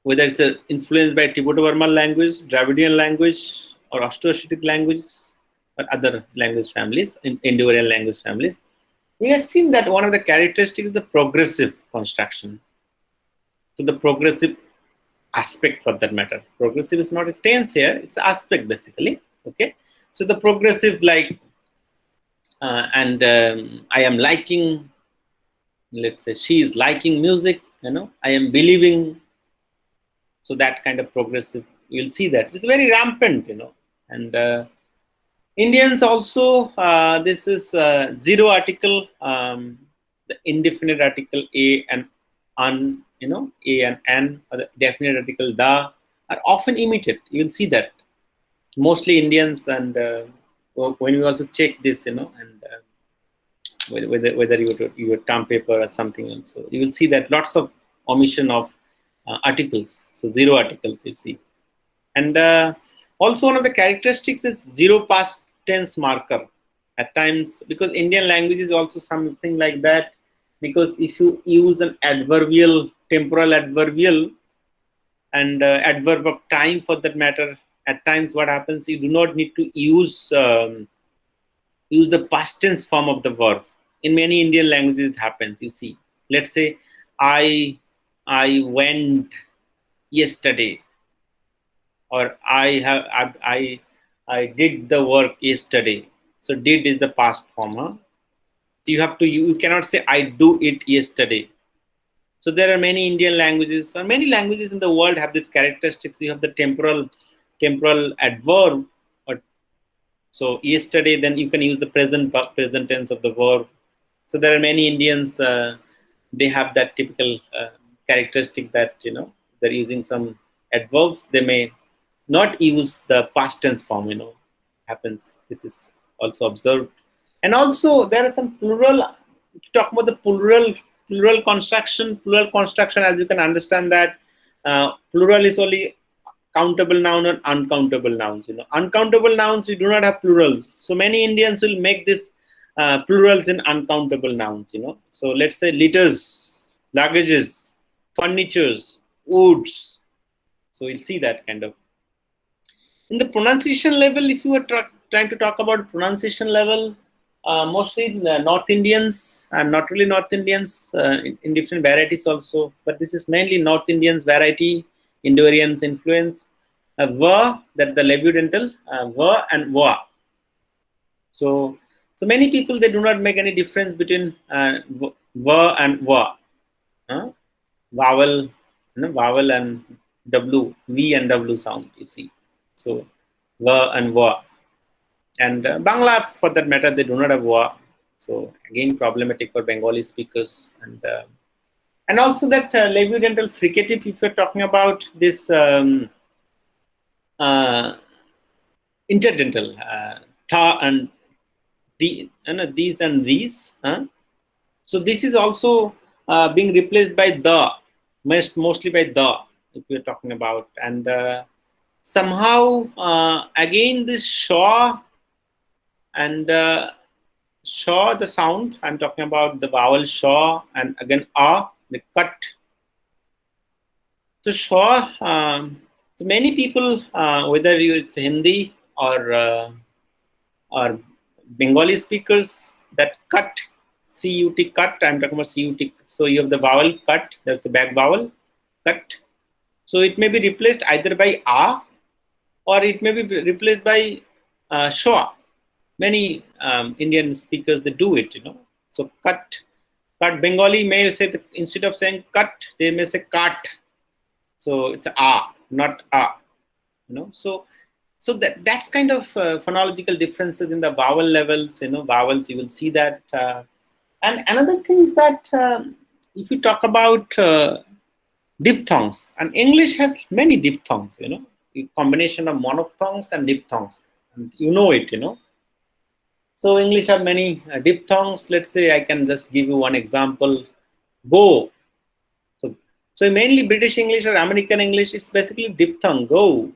whether it's influenced by Tibeto-Burman language, Dravidian language, or Austro-Asiatic languages, or other language families, Indo-Aryan language families, we have seen that one of the characteristics is the progressive construction. So the progressive aspect for that matter. Progressive is not a tense here, it's an aspect basically. Okay, so the progressive, like, I am liking, let's say she is liking music, I am believing. So that kind of progressive, you'll see that it's very rampant, and Indians also, this is zero article, the indefinite article a and an, a and an, or the definite article da are often omitted. You'll see that mostly Indians, and when you also check this, and whether you term paper or something else, so you will see that lots of omission of articles. So zero articles you see, and also one of the characteristics is zero past tense marker at times, because Indian language is also something like that. Because if you use an adverbial, temporal adverbial, and adverb of time for that matter, at times what happens, you do not need to use the past tense form of the verb. In many Indian languages it happens, you see. Let's say I went yesterday, or I did the work yesterday. So did is the past form. You cannot say I do it yesterday. So there are many Indian languages, or many languages in the world have these characteristics. You have the temporal adverb, or so yesterday, then you can use the present tense of the verb. So there are many Indians, they have that typical characteristic that they're using some adverbs. They may not use the past tense form. Happens. This is also observed, and also there are some plural. Talk about the plural construction. Plural construction, as you can understand that plural is only countable noun and uncountable nouns. Uncountable nouns, we do not have plurals. So many Indians will make this plurals in uncountable nouns. So let's say litters, luggages, furnitures, woods. So we'll see that kind of. In the pronunciation level, if you are trying to talk about pronunciation level, mostly the North Indians, and not really North Indians, in different varieties also, but this is mainly North Indians variety, Indo-Aryans influence. Va, that the labiodental, va and va. So many people, they do not make any difference between va and va. Vowel, vowel and W, V and W sound, you see. So va and va. And Bangla, for that matter, they do not have wa. So again, problematic for Bengali speakers. And also that labiodental fricative, if you're talking about this interdental, tha and these and these. So this is also being replaced by the, mostly by the, if we're talking about. And somehow, again, this shaw and shaw, the sound, I'm talking about the vowel shaw, and again the cut. So shaw, so many people, whether it's Hindi or Bengali speakers, that cut, C-U-T, cut, I'm talking about C-U-T. So you have the vowel cut, that's the back vowel, cut. So it may be replaced either by a, or it may be replaced by shaw. Many Indian speakers, they do it, So cut. Bengali may say, instead of saying cut, they may say cut. So it's a, not a, So that's kind of phonological differences in the vowel levels. Vowels, you will see that. And another thing is that if you talk about diphthongs, and English has many diphthongs. A combination of monophthongs and diphthongs, and it. So English have many diphthongs. Let's say I can just give you one example. Go. So mainly British English or American English is basically diphthong, go.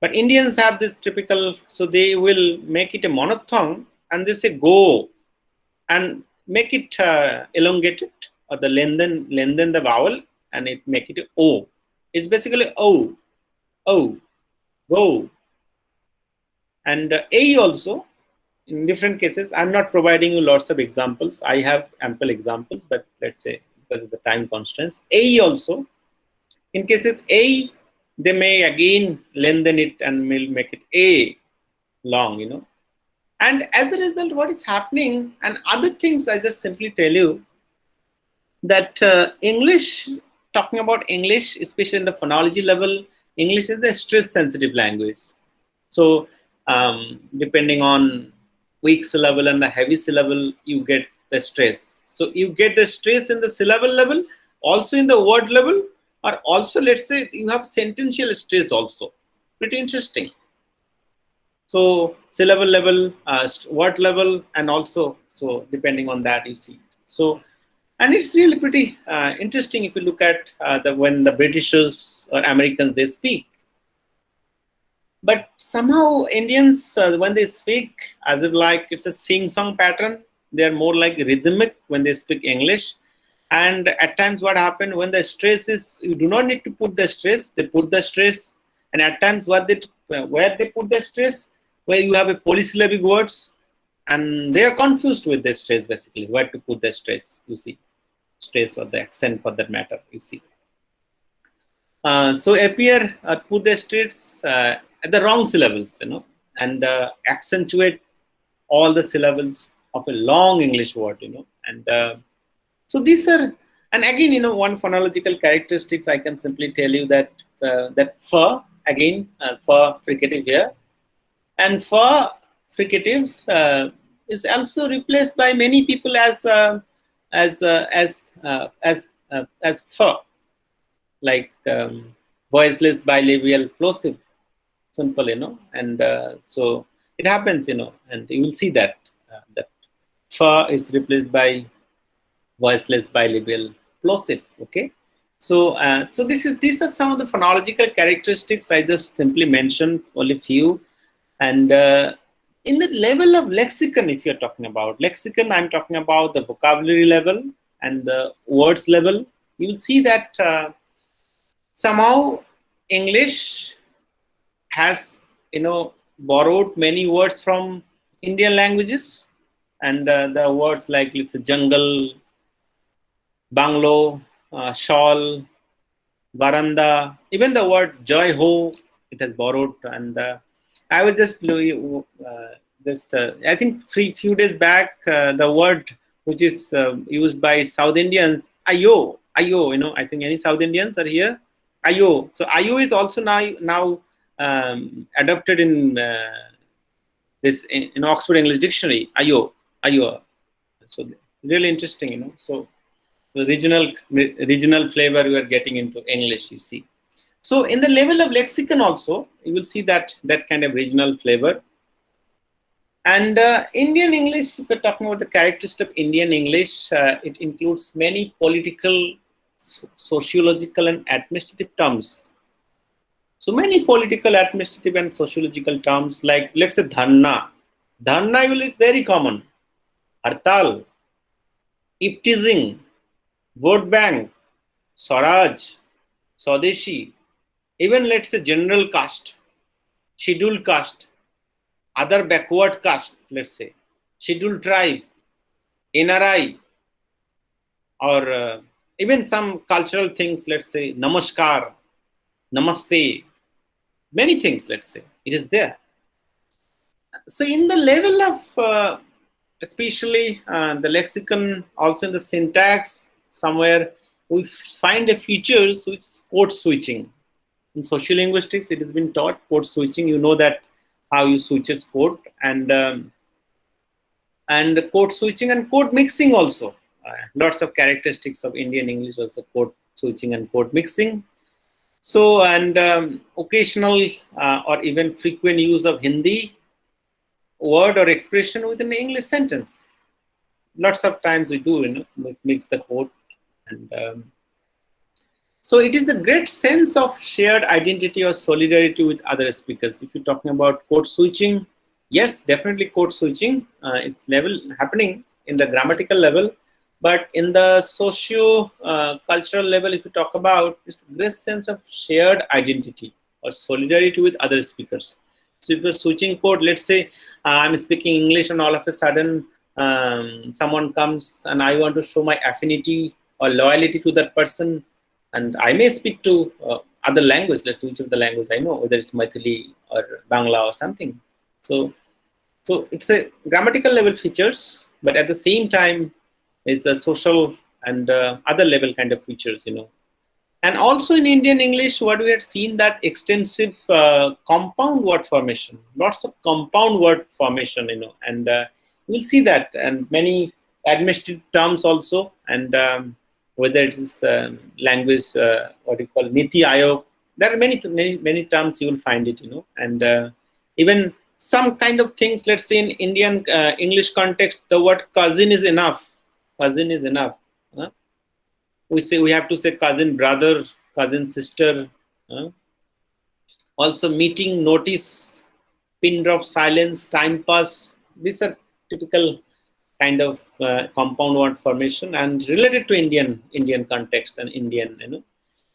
But Indians have this typical, so they will make it a monophthong and they say go, and make it elongated, or the lengthen the vowel, and it make it a o. It's basically o, go. And a also, in different cases. I'm not providing you lots of examples. I have ample examples, but let's say because of the time constraints, a also, in cases a, they may again lengthen it and will make it a long, And as a result, what is happening, and other things I just simply tell you, that English, talking about English, especially in the phonology level, English is a stress-sensitive language. So depending on weak syllable and the heavy syllable, you get the stress. So you get the stress in the syllable level, also in the word level, or also let's say you have sentential stress also. Pretty interesting. So syllable level, word level, and also so depending on that you see. So and it's really pretty interesting if you look at when the Britishers or Americans they speak. But somehow Indians, when they speak, as if like it's a sing-song pattern, they are more like rhythmic when they speak English. And at times, what happens when the stress is, you do not need to put the stress. They put the stress, and at times, where they put the stress, where you have a polysyllabic words, and they are confused with the stress basically. Where to put the stress? You see, stress or the accent for that matter. You see. So appear put the stress at the wrong syllables, and accentuate all the syllables of a long English word, and so these are, and again, one phonological characteristics I can simply tell you that that f again for fricative here, and for fricative is also replaced by many people as f, like voiceless bilabial plosive, simple, and so it happens, and you will see that that fa is replaced by voiceless bilabial plosive. Okay, so so these are some of the phonological characteristics I just simply mentioned, only few, and in the level of lexicon, if you're talking about lexicon, I'm talking about the vocabulary level and the words level. You will see that somehow English has borrowed many words from Indian languages, and the words like let's say jungle, bungalow, shawl, baranda, even the word joy ho, it has borrowed. And I was I think few days back, the word which is used by South Indians, ayo, I think any South Indians are here, ayo. So ayo is also now adopted in this in Oxford English Dictionary, ayo. So really interesting, so the regional flavor we are getting into English, you see. So in the level of lexicon also, you will see that kind of regional flavor. And Indian English, if we're talking about the characteristic of Indian English, it includes many political, sociological, and administrative terms. So many political, administrative, and sociological terms, like let's say dharna. Dharna is very common. Hartal, ipteasing, vote bank, Swaraj, Swadeshi, even let's say general caste, scheduled caste, other backward caste, let's say, scheduled tribe, NRI, or even some cultural things, let's say, namaskar, namaste, many things, let's say, it is there. So in the level of, especially the lexicon, also in the syntax, somewhere we find a features which is code switching. In social linguistics, it has been taught code switching. You know that how you switches code, and code switching and code mixing also. Lots of characteristics of Indian English, also code switching and code mixing. So, and occasional or even frequent use of Hindi word or expression within the English sentence. Lots of times we do, mix the code, and so it is a great sense of shared identity or solidarity with other speakers. If you're talking about code switching, yes, definitely code switching. It's level happening in the grammatical level, but in the socio-cultural level, if you talk about, it's a great sense of shared identity or solidarity with other speakers. So if you're switching code, let's say I'm speaking English and all of a sudden someone comes and I want to show my affinity or loyalty to that person, and I may speak to other language, let's say which of the language I know, whether it's Maithili or Bangla or something. So it's a grammatical level features, but at the same time, it's a social and other level kind of features, And also in Indian English, what we had seen that extensive compound word formation, lots of compound word formation, and we'll see that, and many administrative terms also, and whether it is language, what you call Niti Ayog, there are many terms you will find it, and even some kind of things. Let's say in Indian English context, the word cousin is enough. Cousin is enough. Huh? We have to say cousin brother, cousin sister. Also meeting, notice, pin drop, silence, time pass. These are typical kind of compound word formation and related to Indian context and Indian,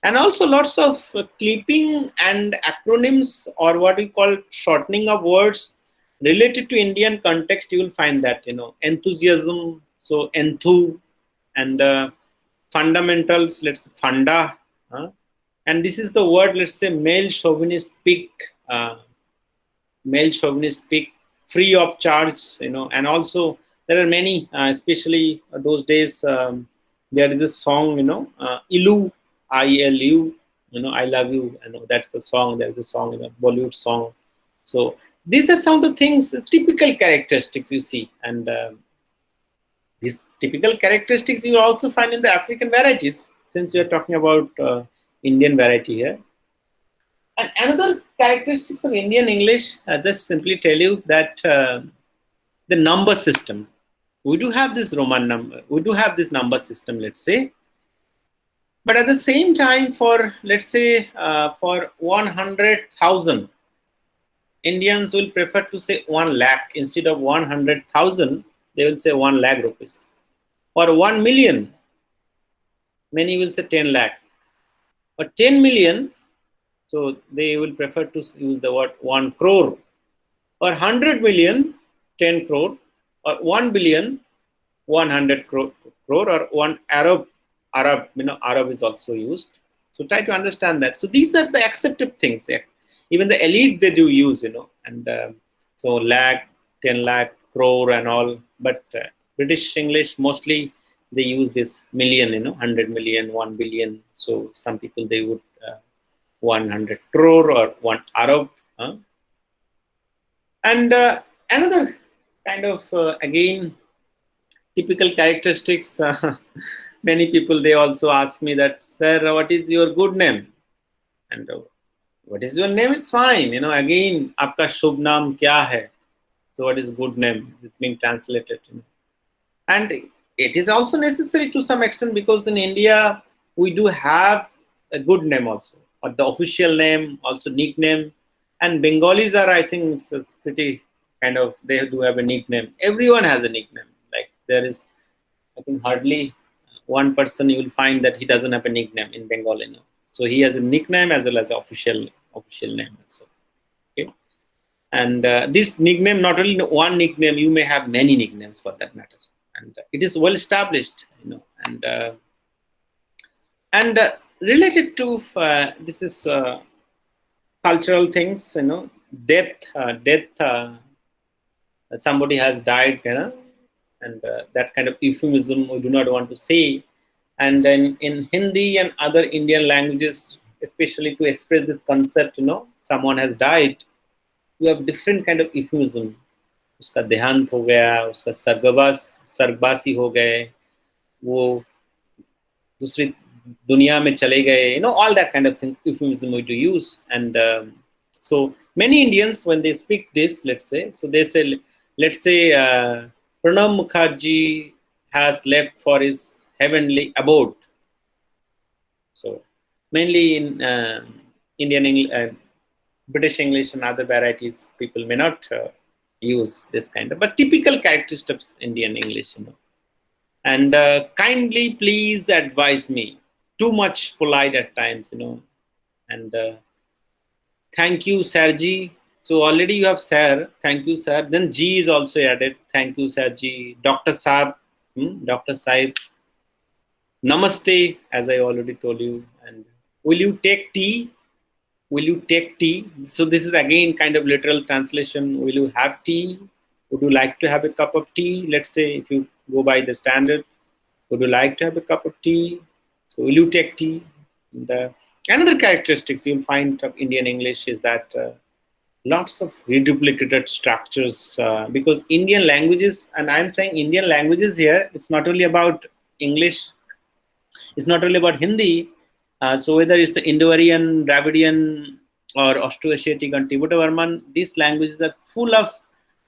and also lots of clipping and acronyms, or what we call shortening of words related to Indian context. You will find that, enthusiasm, so enthu, and fundamentals, let's say funda, and this is the word, let's say male chauvinist pick, free of charge, and also there are many, especially those days, there is a song, ilu, ILU, I love you, that's the song. There's a song, Bollywood song. So these are some of the things, typical characteristics you see, and these typical characteristics you also find in the African varieties, since we are talking about Indian variety here. And another characteristics of Indian English, I just simply tell you that the number system. We do have this Roman number. We do have this number system, let's say. But at the same time, for, let's say, for 100,000, Indians will prefer to say 1 lakh instead of 100,000. They will say 1 lakh rupees. Or 1 million, many will say 10 lakh. Or 10 million, so they will prefer to use the word 1 crore. Or 100 million, 10 crore. Or 1 billion, 100 crore. Or 1 Arab, Arab is also used. So try to understand that. So these are the accepted things. Even the elite, they do use, and so lakh, 10 lakh, crore and all. But British English, mostly they use this million, 100 million, 1 billion. So some people, they would 100 crore or 1 Arab. And another kind of, again, typical characteristics, many people, they also ask me that, sir, what is your good name? And what is your name? It's fine. Again, aapka shubh naam kya hai? So what is good name? It's being translated. And it is also necessary to some extent, because in India, we do have a good name also, or the official name, also nickname. And Bengalis are, I think, it's pretty kind of, they do have a nickname. Everyone has a nickname. Like there is, I think, hardly one person you will find that he doesn't have a nickname in Bengali. So he has a nickname as well as an official name also. Okay. And this nickname, not only one nickname, you may have many nicknames for that matter. And it is well established, and related to this is cultural things, death. Somebody has died, and that kind of euphemism we do not want to say. And then in Hindi and other Indian languages, especially to express this concept, someone has died, you have different kind of euphemism. उसका देहांत हो गया, उसका सर्गवासी हो गए, वो दूसरी दुनिया में चले गए, all that kind of thing, euphemism we do use. And so many Indians, when they speak this, let's say, so they say, let's say Pranab Mukherjee has left for his heavenly abode. So mainly in Indian British English and other varieties, people may not use this kind of, but typical characteristics of Indian English, And kindly please advise me. Too much polite at times, And thank you, Sir Ji. So already you have Sir. Thank you, Sir. Then G is also added. Thank you, Sir Ji. Dr. Saab. Dr. Saib. Namaste, as I already told you. And will you take tea? Will you take tea? So this is again kind of literal translation. Will you have tea? Would you like to have a cup of tea? Let's say if you go by the standard. Would you like to have a cup of tea? So will you take tea? And, another characteristics you'll find of Indian English is that lots of reduplicated structures, because Indian languages, and I'm saying Indian languages here, it's not only about English, it's not only about Hindi. So whether it's the Indo-Aryan, Dravidian, or Austroasiatic and Tibeto-Burman, these languages are full of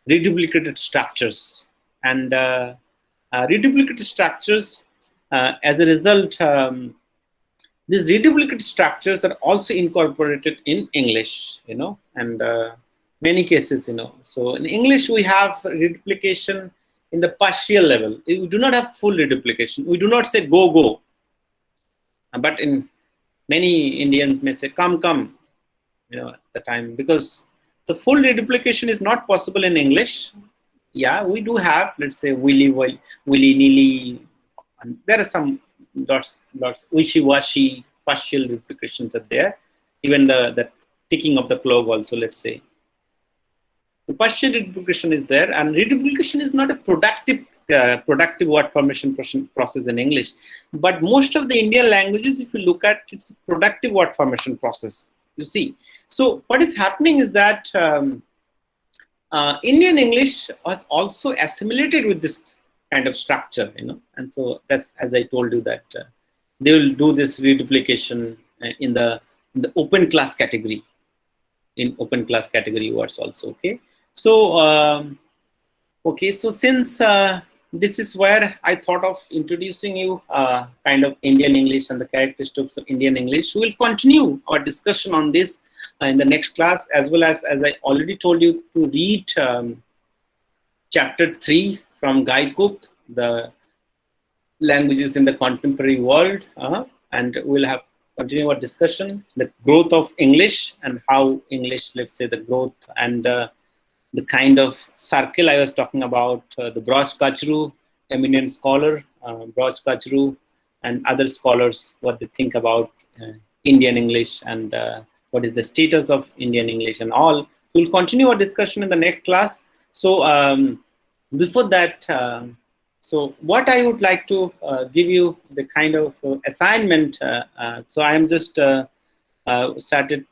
reduplicated structures. And reduplicated structures, as a result, these reduplicated structures are also incorporated in English, and many cases, So in English, we have reduplication in the partial level. We do not have full reduplication. We do not say go, go. But in many Indians may say come, come, at the time, because the full reduplication is not possible in English. Yeah, we do have, let's say, willy, nilly, and there are some lots wishy-washy partial replications are there. Even the ticking of the clock also, let's say. The partial reduplication is there, and reduplication is not a productive word formation process in English. But most of the Indian languages, if you look at, it's a productive word formation process, you see. So what is happening is that Indian English was also assimilated with this kind of structure, and so that's, as I told you, that they will do this reduplication in the open class category, in open class category words also. Okay, so so since this is where I thought of introducing you kind of Indian English and the characteristics of Indian English, we will continue our discussion on this in the next class, as well as I already told you to read chapter 3 from Guy Cook, the languages in the contemporary world, and we'll have continue our discussion, the growth of English and how English, let's say, the growth and the kind of circle I was talking about, the Braj Kachru, eminent scholar, Braj Kachru, and other scholars, what they think about Indian English and what is the status of Indian English and all. We'll continue our discussion in the next class. So before that, so what I would like to give you the kind of assignment. So I am just started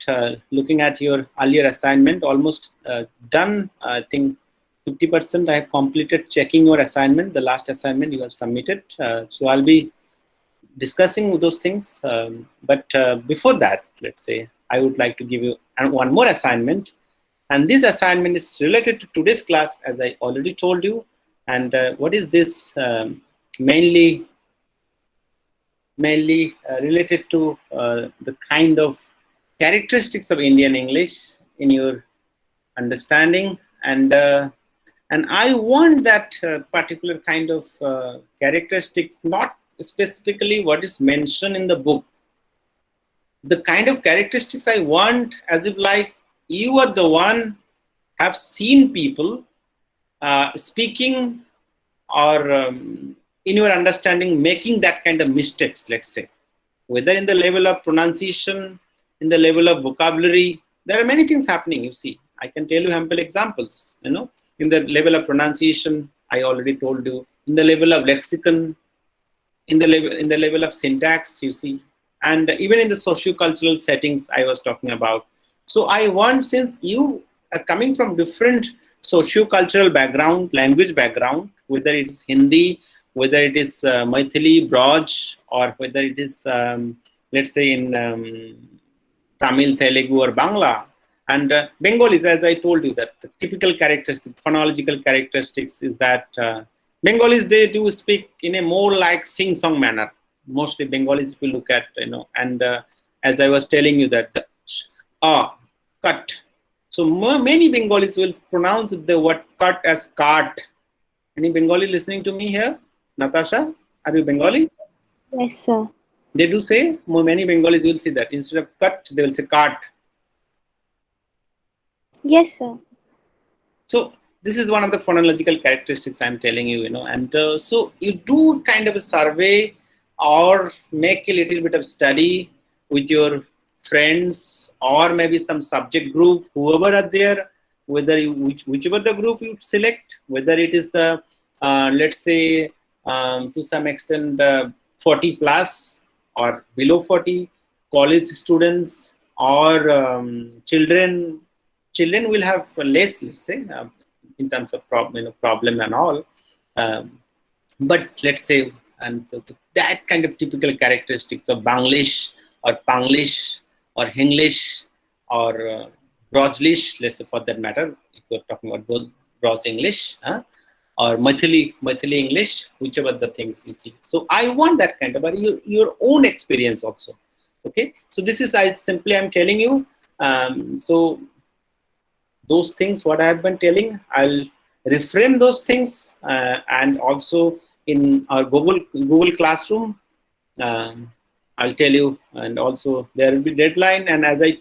looking at your earlier assignment, almost done. I think 50% I have completed checking your assignment, the last assignment you have submitted. So I'll be discussing those things. But before that, let's say, I would like to give you one more assignment. And this assignment is related to today's class, as I already told you. And what is this? Mainly related to the kind of characteristics of Indian English in your understanding, and I want that particular kind of characteristics, not specifically what is mentioned in the book. The kind of characteristics I want, as if like you are the one have seen people speaking or in your understanding making that kind of mistakes, let's say, whether in the level of pronunciation, in the level of vocabulary. There are many things happening, you see. I can tell you ample examples, in the level of pronunciation, I already told you, in the level of lexicon, in the level of syntax, you see, and even in the socio-cultural settings I was talking about. So I want, since you are coming from different socio-cultural background, language background, whether it is Hindi, whether it is Maithili, Braj, or whether it is, let's say, in Tamil, Telugu, or Bangla, and Bengalis, as I told you, that the typical characteristic, phonological characteristics is that Bengalis, they do speak in a more like sing-song manner. Mostly Bengalis, if you look at, and as I was telling you that the cut. So many Bengalis will pronounce the word cut as cart. Any Bengali listening to me here? Natasha, are you Bengali? Yes, sir. They do say, many Bengalis will see that. Instead of cut, they will say cart. Yes, sir. So this is one of the phonological characteristics I'm telling you, and so you do kind of a survey or make a little bit of study with your friends or maybe some subject group, whoever are there, whether whichever the group you select, whether it is the let's say to some extent 40 plus or below 40, college students or children will have less, let's say, in terms of problem and all. Um, but let's say, and so that kind of typical characteristics of Banglish or Panglish or Hinglish or Brojlish, let's say for that matter, if you're talking about both Broj English or Maithili English, whichever the things you see. So I want that kind of, but your own experience also. Okay, so this is I'm telling you. So those things what I have been telling, I'll reframe those things, and also in our Google Classroom, I'll tell you, and also there will be deadline. And as I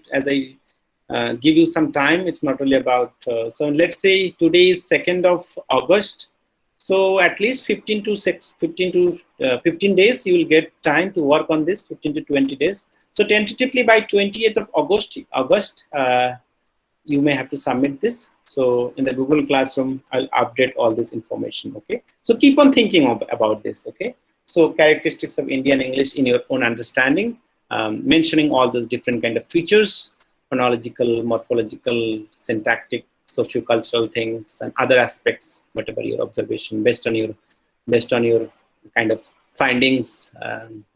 give you some time, it's not only about. So let's say today is 2nd of August. So at least 15 to 15 days you will get time to work on this. 15 to 20 days. So tentatively by 20th of August. You may have to submit this. So in the Google Classroom, I'll update all this information. Okay. So keep on thinking about this. Okay. So characteristics of Indian English in your own understanding, mentioning all those different kind of features, phonological, morphological, syntactic, socio-cultural things, and other aspects, whatever your observation based on your kind of findings,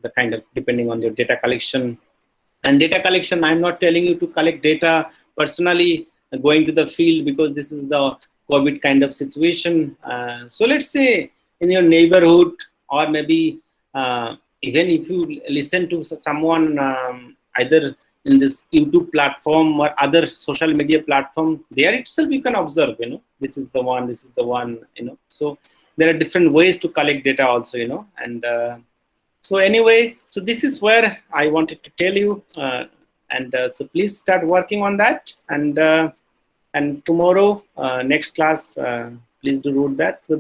the kind of depending on your data collection. And data collection, I'm not telling you to collect data personally going to the field, because this is the COVID kind of situation. So let's say in your neighborhood, or maybe even if you listen to someone either in this YouTube platform or other social media platform, there itself you can observe, this is the one, So there are different ways to collect data also, and so anyway, so this is where I wanted to tell you, and so please start working on that, and tomorrow next class, please do root that. So